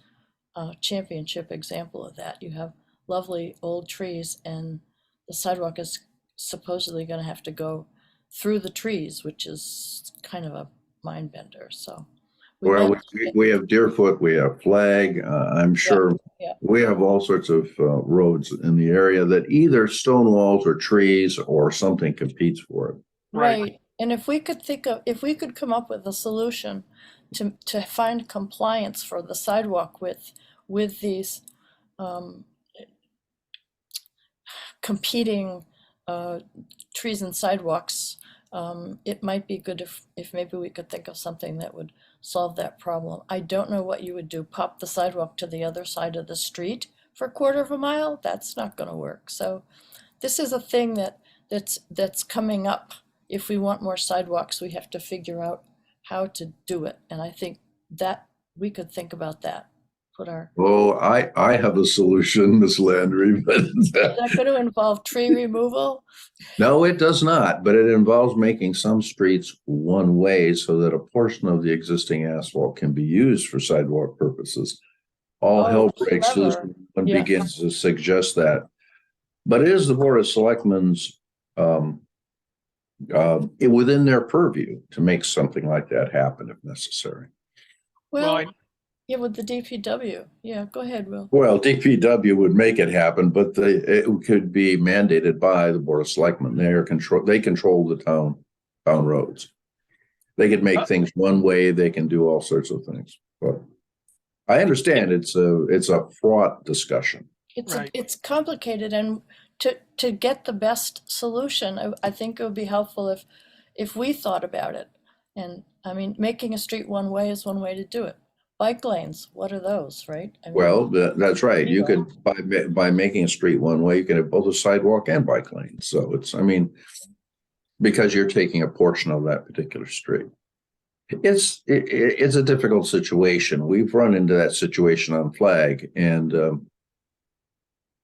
a championship example of that. You have lovely old trees and the sidewalk is supposedly going to have to go through the trees, which is kind of a mind bender. So we have Deerfoot, we have Flag. I'm sure we have all sorts of roads in the area that either stone walls or trees or something competes for it. Right. And if we could come up with a solution to find compliance for the sidewalk with these competing trees and sidewalks, it might be good if maybe we could think of something that would solve that problem. I don't know what you would do, pop the sidewalk to the other side of the street for a quarter of a mile? That's not going to work. So this is a thing that's coming up. If we want more sidewalks, we have to figure out how to do it. And I think that we could think about that. I have a solution, Ms. Landry, but is that going to involve tree removal? No, it does not, but it involves making some streets one way so that a portion of the existing asphalt can be used for sidewalk purposes. All hell breaks loose when one begins to suggest that. But it is the Board of Selectmen's within their purview to make something like that happen if necessary. Well, yeah, with the DPW. Yeah, go ahead, Will. Well, DPW would make it happen, but it could be mandated by the Board of Selectmen. They control the town roads. They could make things one way. They can do all sorts of things. But I understand it's a fraught discussion. It's complicated, and to get the best solution, I think it would be helpful if we thought about it. And I mean, making a street one way is one way to do it. Bike lanes, what are those, right? I mean, That's right. You could, by making a street one way, you can have both a sidewalk and bike lanes. So because you're taking a portion of that particular street. It's a difficult situation. We've run into that situation on Flag, and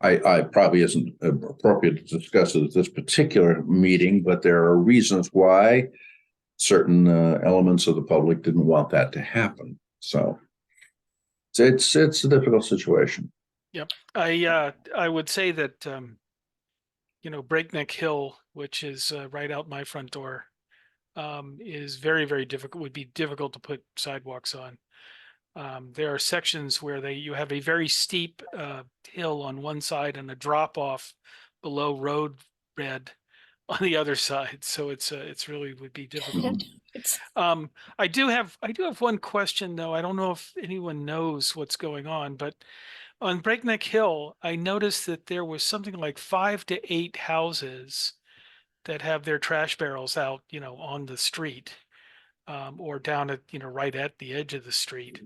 I probably isn't appropriate to discuss it at this particular meeting, but there are reasons why certain elements of the public didn't want that to happen. So it's a difficult situation. Yep. I would say that, Breakneck Hill, which is right out my front door, is very, very difficult, would be difficult to put sidewalks on. There are sections where you have a very steep hill on one side and a drop off below road bed on the other side. So it's really would be difficult. I do have one question though. I don't know if anyone knows what's going on, but on Breakneck Hill, I noticed that there was something like 5 to 8 houses that have their trash barrels out, on the street, or down at, right at the edge of the street.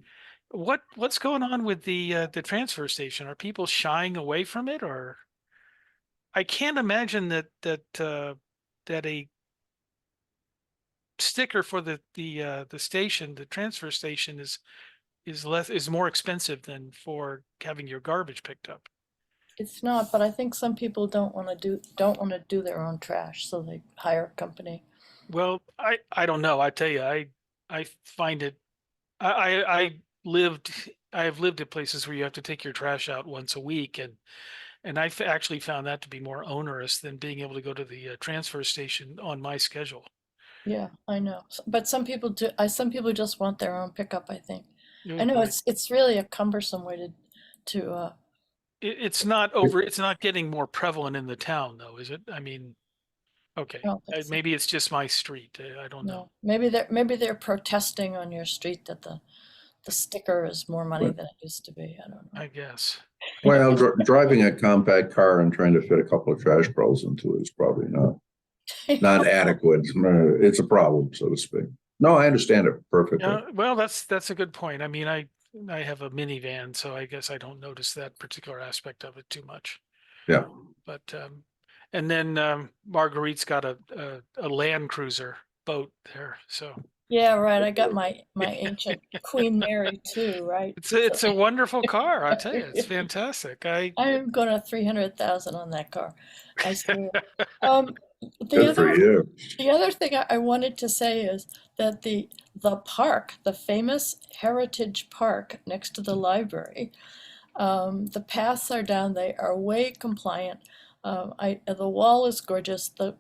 What's going on with the transfer station? Are people shying away from it, or I can't imagine that a sticker for the station, the transfer station is more expensive than for having your garbage picked up. It's not, but I think some people don't want to do their own trash, so they hire a company. Well, I don't know. I tell you, I find it. I have lived at places where you have to take your trash out once a week, and I actually found that to be more onerous than being able to go to the transfer station on my schedule. Yeah, I know. But some people do. Some people just want their own pickup, I think. Good I know point. it's really a cumbersome way to It's not getting more prevalent in the town though, is it? I mean, okay, I don't think so. maybe it's just my street. I don't know. No, maybe they're protesting on your street that the sticker is more money than it used to be. I don't know. I guess. Well, driving a compact car and trying to fit a couple of trash barrels into it is probably not adequate. It's a problem, so to speak. No, I understand it perfectly. Well, that's a good point. I mean, I have a minivan, so I guess I don't notice that particular aspect of it too much. Yeah. But and then Marguerite's got a Land Cruiser boat there, so. Yeah, right. I got my ancient Queen Mary too, right? It's a wonderful car, I tell you, it's fantastic. I'm going to 300,000 on that car. I swear. Good for you. The other thing I wanted to say is that the park, the famous Heritage Park next to the library, the paths are down. They are way compliant. The wall is gorgeous. The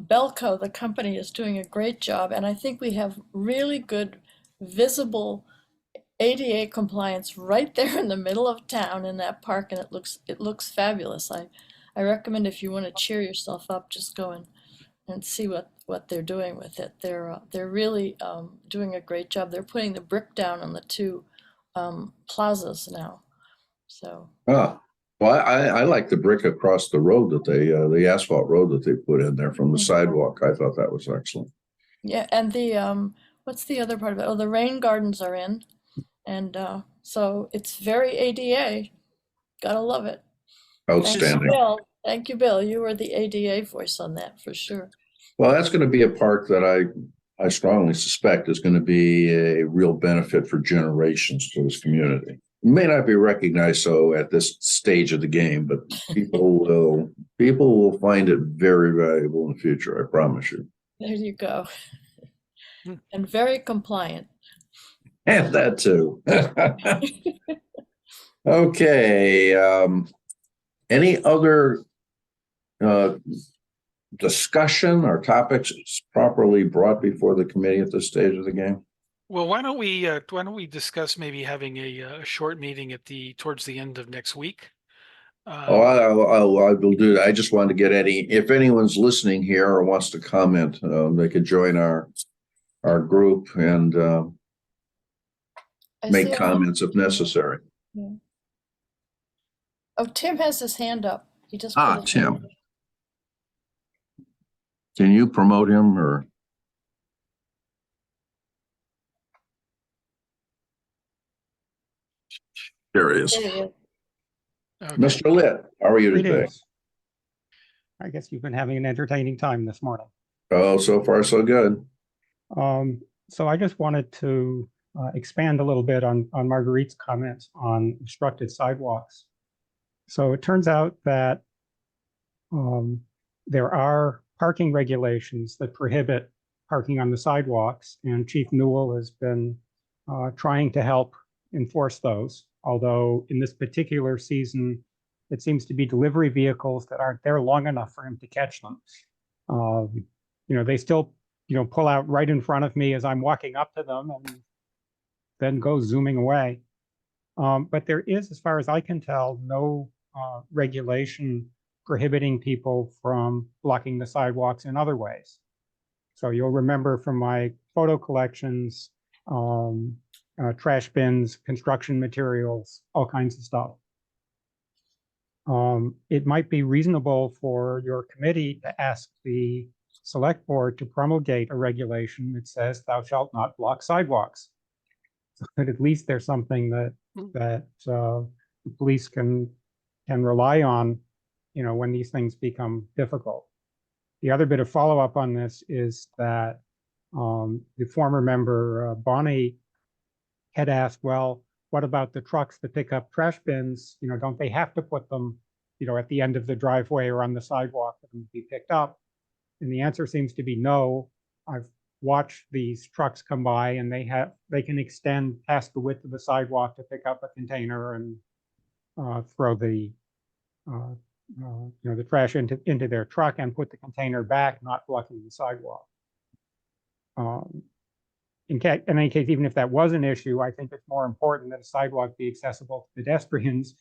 Belco, the company, is doing a great job, and I think we have really good visible ADA compliance right there in the middle of town in that park, and it looks fabulous. I recommend if you want to cheer yourself up, just go and see what they're doing with it. They're really doing a great job. They're putting the brick down on the two plazas now. So. Well, I like the brick across the road that the asphalt road that they put in there from the sidewalk. I thought that was excellent. Yeah, and the what's the other part of it? Oh, the rain gardens are in, and so it's very ADA. Gotta love it. Outstanding. Thank you, Bill. You were the ADA voice on that for sure. Well, that's going to be a park that I strongly suspect is going to be a real benefit for generations to this community. It may not be recognized so at this stage of the game, but people will find it very valuable in the future. I promise you. There you go. And very compliant. And that too. Okay. Any other discussion or topics properly brought before the committee at this stage of the game? Well, why don't we discuss maybe having a short meeting towards the end of next week? I will do that. I just wanted to get if anyone's listening here or wants to comment, they could join our group and make comments if necessary. Yeah. Oh, Tim has his hand up. He just Tim. Can you promote him or? There he is. Okay. Mr. Litt, how are you today? I guess you've been having an entertaining time this morning. Oh, so far so good. So I just wanted to expand a little bit on Marguerite's comments on obstructed sidewalks. So it turns out that there are parking regulations that prohibit parking on the sidewalks, and Chief Newell has been trying to help enforce those. Although in this particular season, it seems to be delivery vehicles that aren't there long enough for him to catch them. They still, pull out right in front of me as I'm walking up to them and then go zooming away. But there is, as far as I can tell, no regulation prohibiting people from blocking the sidewalks in other ways. So you'll remember from my photo collections, trash bins, construction materials, all kinds of stuff. It might be reasonable for your committee to ask the select board to promulgate a regulation that says thou shalt not block sidewalks. So that at least there's something that the police can rely on, when these things become difficult. The other bit of follow-up on this is that the former member Bonnie had asked, well, what about the trucks that pick up trash bins? Don't they have to put them, at the end of the driveway or on the sidewalk for them to be picked up? And the answer seems to be no. I've watched these trucks come by, and they can extend past the width of the sidewalk to pick up a container and throw the the trash into their truck and put the container back, not blocking the sidewalk. In any case, even if that was an issue, I think it's more important that a sidewalk be accessible to pedestrians,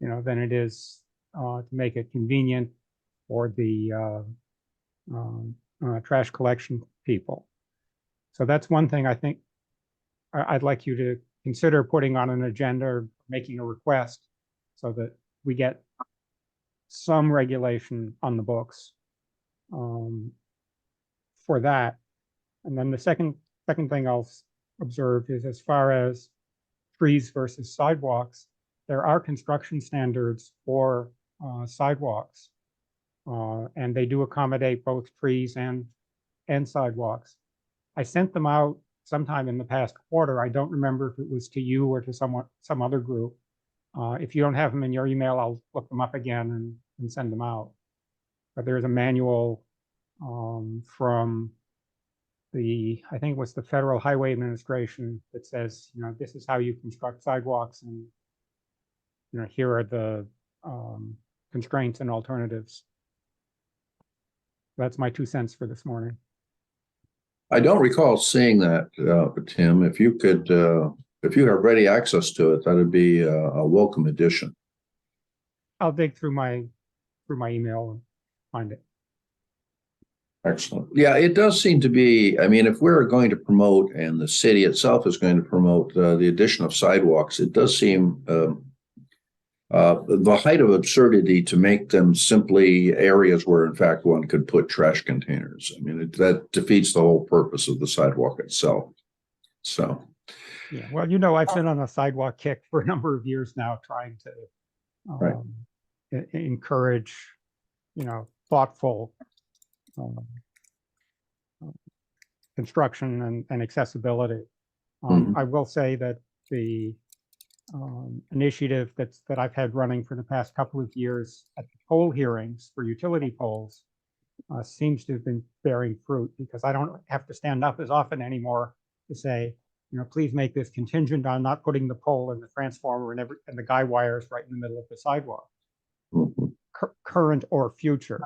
than it is to make it convenient for the trash collection people. So that's one thing I think I'd like you to consider putting on an agenda or making a request so that we get some regulation on the books for that. And then the second thing I'll observe is, as far as trees versus sidewalks, there are construction standards for sidewalks, and they do accommodate both trees and sidewalks. I sent them out sometime in the past quarter. I don't remember if it was to you or to some other group. If you don't have them in your email, I'll look them up again and send them out. But there's a manual from I think it was the Federal Highway Administration that says, this is how you construct sidewalks, and here are the constraints and alternatives. That's my 2 cents for this morning. I don't recall seeing that, Tim. If you have ready access to it, that would be a welcome addition. I'll dig through my email and find it. Excellent. Yeah, it does seem to be, I mean, if we're going to promote, and the city itself is going to promote the addition of sidewalks, it does seem the height of absurdity to make them simply areas where, in fact, one could put trash containers. I mean, that defeats the whole purpose of the sidewalk itself. So, yeah, well, I've been on a sidewalk kick for a number of years now, trying to encourage, thoughtful construction and accessibility. I will say that the initiative that I've had running for the past couple of years at the poll hearings for utility poles seems to have been bearing fruit, because I don't have to stand up as often anymore to say, please make this contingent on not putting the pole and the transformer and the guy wires right in the middle of the sidewalk, current or future.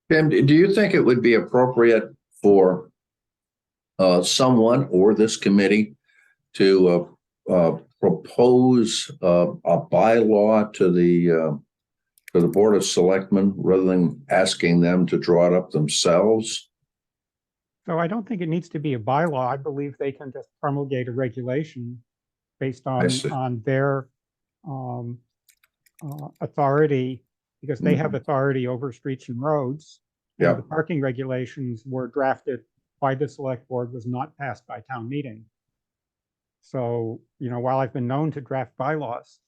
Tim, do you think it would be appropriate for someone or this committee to propose a bylaw to the Board of Selectmen rather than asking them to draw it up themselves? So I don't think it needs to be a bylaw. I believe they can just promulgate a regulation based on their authority, because they have authority over streets and roads. Yeah. The parking regulations were drafted by the select board, was not passed by town meeting. So, while I've been known to draft bylaws,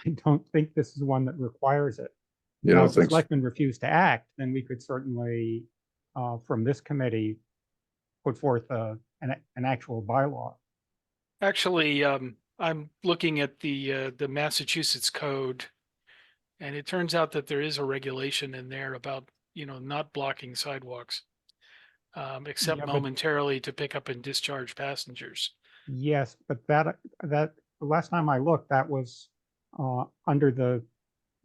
I don't think this is one that requires it. Now, if the selectmen refuse to act, then we could certainly, from this committee, put forth an actual bylaw. Actually, I'm looking at the Massachusetts code, and it turns out that there is a regulation in there about, not blocking sidewalks, except Yeah, but- momentarily to pick up and discharge passengers. Yes, but that the last time I looked, that was under the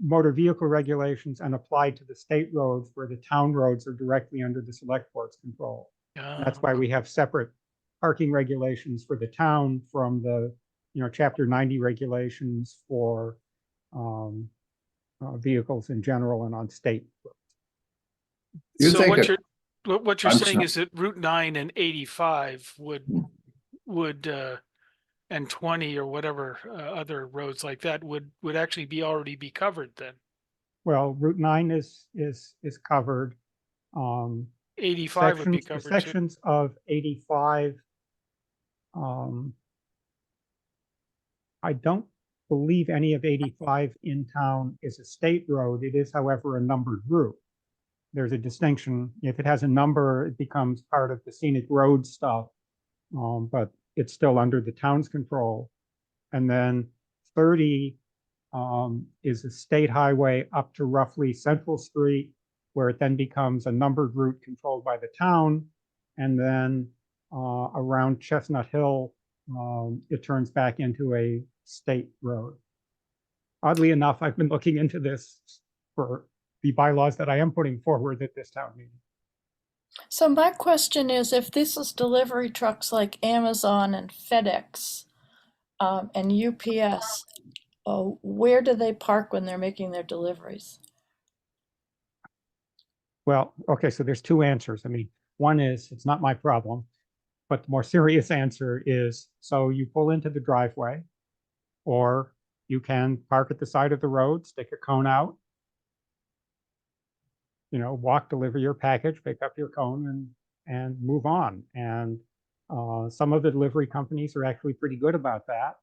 motor vehicle regulations and applied to the state roads, where the town roads are directly under the select board's control. That's why we have separate parking regulations for the town from the, Chapter 90 regulations for vehicles in general and on state roads. You So think what you're I'm saying sorry. is that Route 9 and 85 would and 20 or whatever other roads like that would actually already be covered then. Well, Route 9 is covered. 85 would be covered too. Sections of 85. I don't believe any of 85 in town is a state road. It is, however, a numbered route. There's a distinction. If it has a number, it becomes part of the scenic road stuff, but it's still under the town's control. And then 30 is a state highway up to roughly Central Street, where it then becomes a numbered route controlled by the town. And then around Chestnut Hill, it turns back into a state road. Oddly enough, I've been looking into this for the bylaws that I am putting forward at this town meeting. So my question is, if this is delivery trucks like Amazon and FedEx and UPS, where do they park when they're making their deliveries? Well, okay, so there's two answers. I mean, one is it's not my problem, but the more serious answer is, so you pull into the driveway, or you can park at the side of the road, stick a cone out, walk, deliver your package, pick up your cone, and move on. And some of the delivery companies are actually pretty good about that.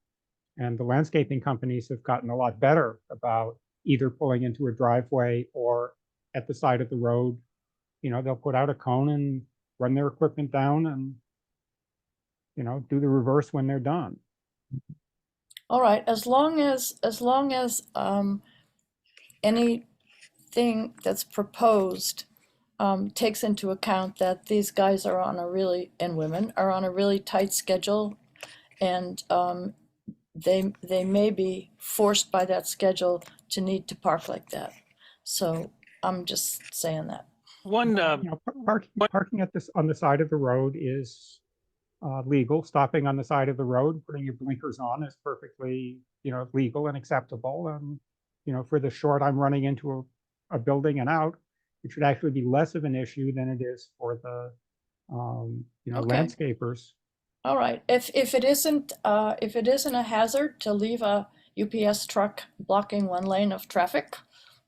And the landscaping companies have gotten a lot better about either pulling into a driveway or at the side of the road. They'll put out a cone and run their equipment down and, do the reverse when they're done. All right, as long as anything that's proposed takes into account that these guys are on and women are on a really tight schedule, and they may be forced by that schedule to need to park like that. So I'm just saying that. Parking on the side of the road is legal. Stopping on the side of the road, putting your blinkers on is perfectly, legal and acceptable. And, for the short, I'm running into a building and out, it should actually be less of an issue than it is for the, Okay. landscapers. All right. If it isn't a hazard to leave a UPS truck blocking one lane of traffic,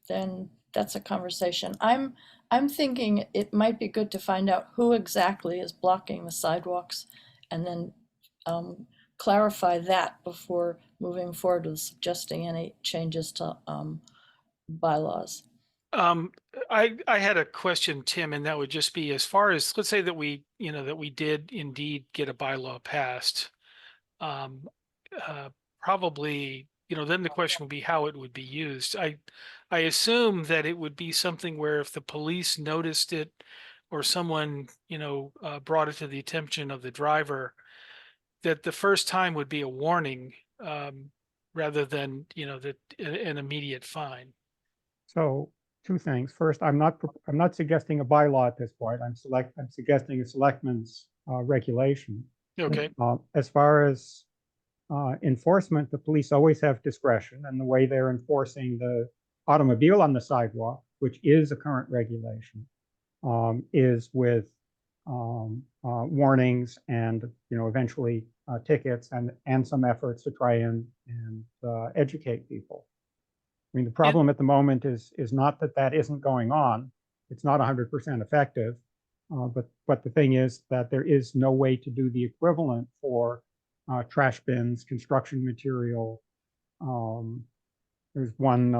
then that's a conversation. I'm thinking it might be good to find out who exactly is blocking the sidewalks, and then clarify that before moving forward with suggesting any changes to bylaws. I had a question, Tim, and that would just be, as far as, let's say that we did indeed get a bylaw passed, probably, then the question would be how it would be used. I assume that it would be something where if the police noticed it or someone, brought it to the attention of the driver, that the first time would be a warning, rather than, an immediate fine. So two things. First, I'm not suggesting a bylaw at this point. I'm suggesting a selectman's regulation. Okay. As far as enforcement, the police always have discretion, and the way they're enforcing the automobile on the sidewalk, which is a current regulation, is with warnings and eventually tickets and some efforts to try and educate people. I mean, the problem at the moment is not that isn't going on. It's not 100% effective, but the thing is that there is no way to do the equivalent for trash bins, construction material. There's one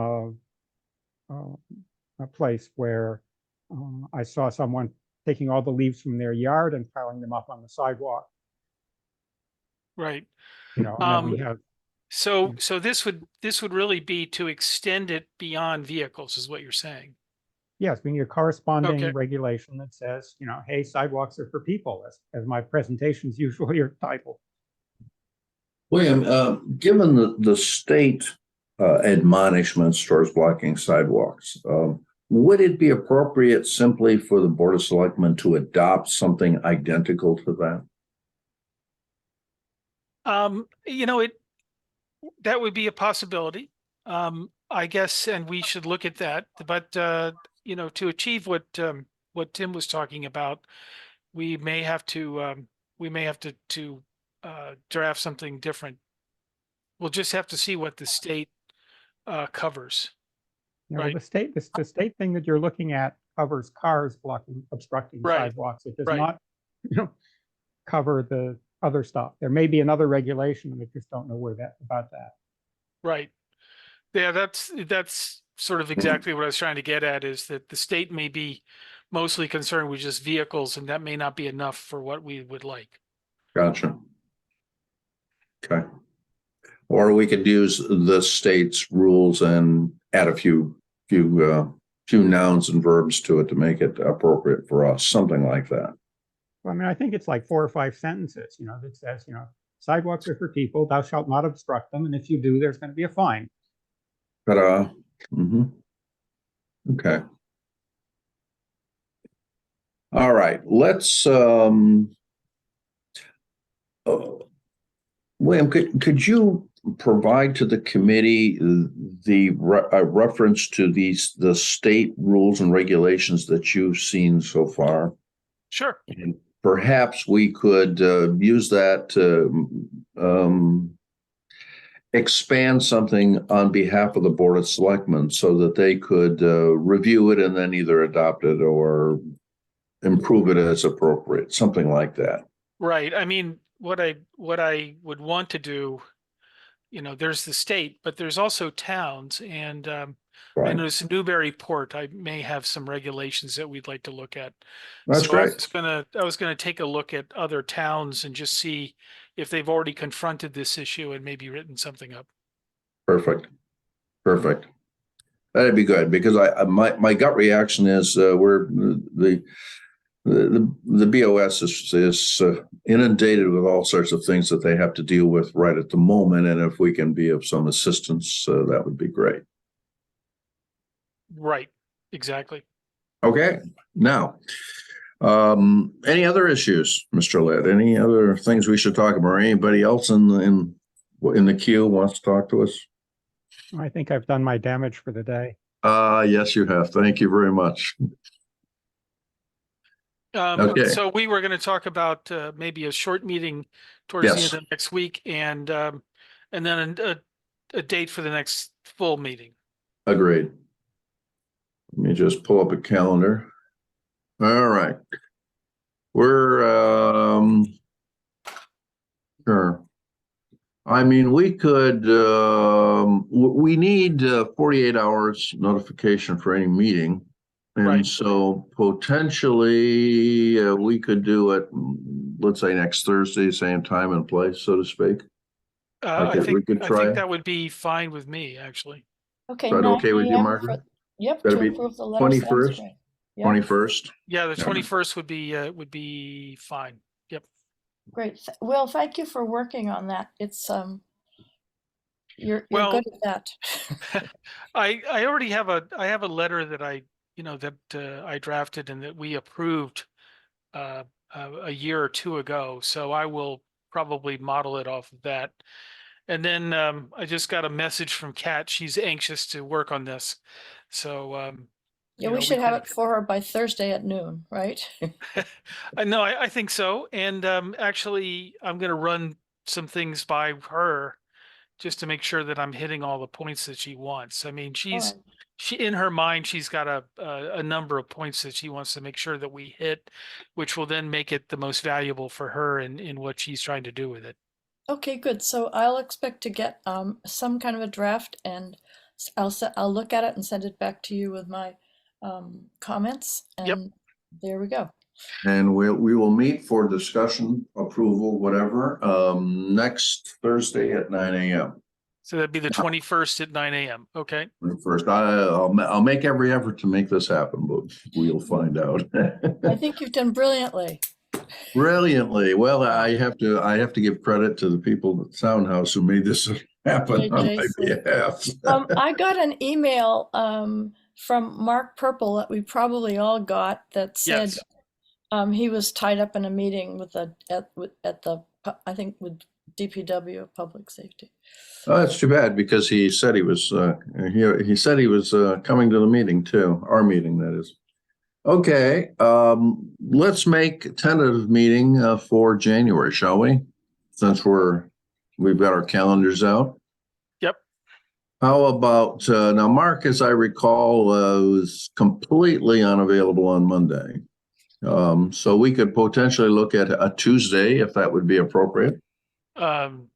a place where I saw someone taking all the leaves from their yard and piling them up on the sidewalk, Right. you know, and then we have, So this would really be to extend it beyond vehicles, is what you're saying. yes, we need a corresponding Okay. regulation that says, you know, hey, sidewalks are for people, as my presentations usually are titled. William, given the state admonishments towards blocking sidewalks, would it be appropriate simply for the Board of Selectmen to adopt something identical to that? You know, that would be a possibility. I guess, and we should look at that. But you know, to achieve what Tim was talking about, we may have to draft something different. We'll just have to see what the state covers. You know, Right. the state thing that you're looking at covers cars obstructing Right. sidewalks. It does Right. not, you know, cover the other stuff. There may be another regulation, we just don't know about that. Right. Yeah, that's sort of exactly what I was trying to get at, is that the state may be mostly concerned with just vehicles, and that may not be enough for what we would like. Gotcha. Okay. Or we could use the state's rules and add a few nouns and verbs to it to make it appropriate for us, something like that. Well, I mean, I think it's like 4 or 5 sentences, you know, that says, you know, sidewalks are for people, thou shalt not obstruct them, and if you do, there's going to be a fine. But okay. All right, let's William, could you provide to the committee the reference to the state rules and regulations that you've seen so far? Sure. And perhaps we could use that to expand something on behalf of the Board of Selectmen so that they could review it and then either adopt it or improve it as appropriate, something like that. Right. I mean, what I would want to do, you know, there's the state, but there's also towns, and I Right. noticed Newburyport, I may have some regulations that we'd like to look at. That's So great. I was gonna take a look at other towns and just see if they've already confronted this issue and maybe written something up. Perfect. Perfect. That'd be good, because my gut reaction is we're the BOS is inundated with all sorts of things that they have to deal with right at the moment, and if we can be of some assistance, that would be great. Right. Exactly. Okay. Now, any other issues, Mr. Litt? Any other things we should talk about? Anybody else in the queue wants to talk to us? I think I've done my damage for the day. Yes, you have. Thank you very much. Okay. So we were going to talk about maybe a short meeting towards the end of next week, and then a date for the next full meeting. Agreed. Let me just pull up a calendar. All right. We're sure. I mean, we could we need 48 hours notification for any meeting. And right. So potentially we could do it, let's say next Thursday, same time and place, so to speak. I think that would be fine with me, actually. Okay. Right, okay with you, Margaret? Yep. That'd to be approve the letter. 21st. 21st. Yeah, the 21st would be fine. Yep. Great. Well, thank you for working on that. It's you're good at that. I already have a letter that I drafted and that we approved a year or two ago. So I will probably model it off of that. And then I just got a message from Kat. She's anxious to work on this. So yeah, we should have it for her by Thursday at noon, right? No, I think so. And actually, I'm going to run some things by her just to make sure that I'm hitting all the points that she wants. I mean, she in her mind, she's got a number of points that she wants to make sure that we hit, which will then make it the most valuable for her in what she's trying to do with it. Okay, good. So I'll expect to get some kind of a draft, and I'll look at it and send it back to you with my comments. And there we go. And we will meet for discussion, approval, whatever, next Thursday at 9 a.m. So that'd be the 21st at 9 a.m. Okay. First, I'll make every effort to make this happen, but we'll find out. I think you've done brilliantly. Brilliantly. Well, I have to give credit to the people at Soundhouse who made this happen on my behalf. I got an email from Mark Purple that we probably all got that said Yes. he was tied up in a meeting with I think with DPW, Public Safety. Oh, that's too bad because he said he was he said he was coming to the meeting too, our meeting that is. Okay, let's make a tentative meeting for January, shall we? Since we've got our calendars out. Yep. How about now? Mark, as I recall, was completely unavailable on Monday, so we could potentially look at a Tuesday if that would be appropriate.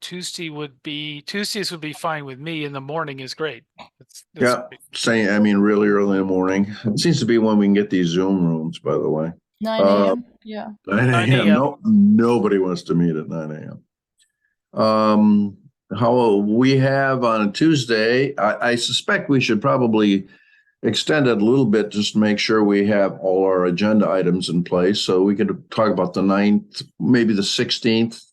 Tuesdays would be fine with me. In the morning is great. That's Yeah, great. I mean, really early in the morning. It seems to be when we can get these Zoom rooms, by the way. 9 a.m. Yeah. 9 9 a.m. a.m. No, nobody wants to meet at 9 a.m. How we have on a Tuesday, I suspect we should probably extend it a little bit just to make sure we have all our agenda items in place. So we could talk about the 9th, maybe the 16th,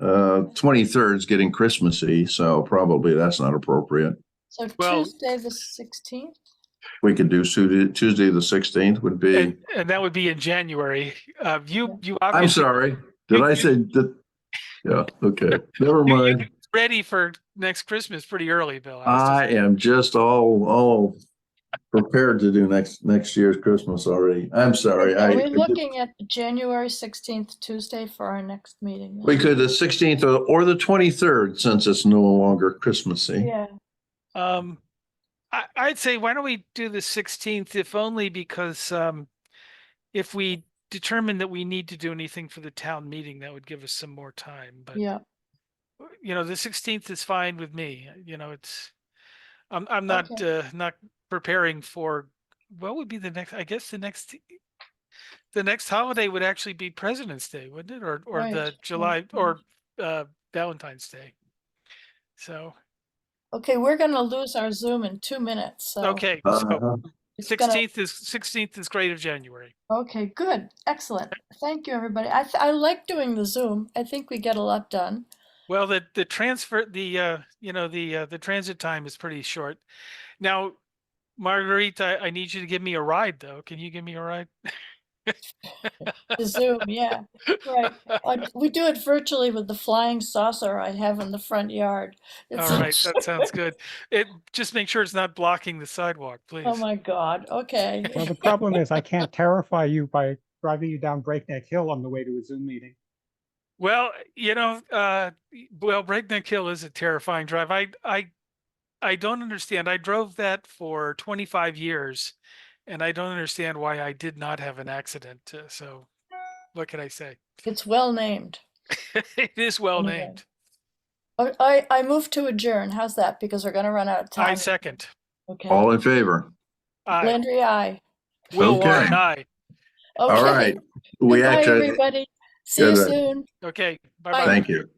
23rd is getting Christmassy. So probably that's not appropriate. So Tuesday the 16th? We could do Tuesday the 16th would be. And that would be in January. You I'm sorry. Did I say that? Yeah. Okay. Never mind. Ready for next Christmas pretty early, Bill. I am just all prepared to do next year's Christmas already. I'm sorry. Are we looking at January 16th, Tuesday for our next meeting? We could the 16th or the 23rd since it's no longer Christmassy. Yeah. I'd say why don't we do the 16th, if only because if we determine that we need to do anything for the town meeting, that would give us some more time. But yeah, the 16th is fine with me. I'm not not preparing for what would be the next. I guess the next holiday would actually be President's Day, wouldn't it, or right. the July or Valentine's Day. So. Okay, we're going to lose our Zoom in 2 minutes. So Okay, so 16th is great of January. Okay, good, excellent. Thank you, everybody. I like doing the Zoom. I think we get a lot done. Well, the transit time is pretty short. Now, Marguerite, I need you to give me a ride, though. Can you give me a ride? The Zoom, yeah, right. We do it virtually with the flying saucer I have in the front yard. All right, that sounds good. Just make sure it's not blocking the sidewalk, please. Oh my God. Okay. Well, the problem is I can't terrify you by driving you down Breakneck Hill on the way to a Zoom meeting. Well, Breakneck Hill is a terrifying drive. I don't understand. I drove that for 25 years. And I don't understand why I did not have an accident. So what can I say? It's well named. It is well named. I move to adjourn. How's that? Because we're going to run out of time. I second. Okay. All in favor? Aye. Landry, aye. Will Warren, aye. Okay. All right. Goodbye, everybody. See you soon. Okay. Bye-bye. Thank you.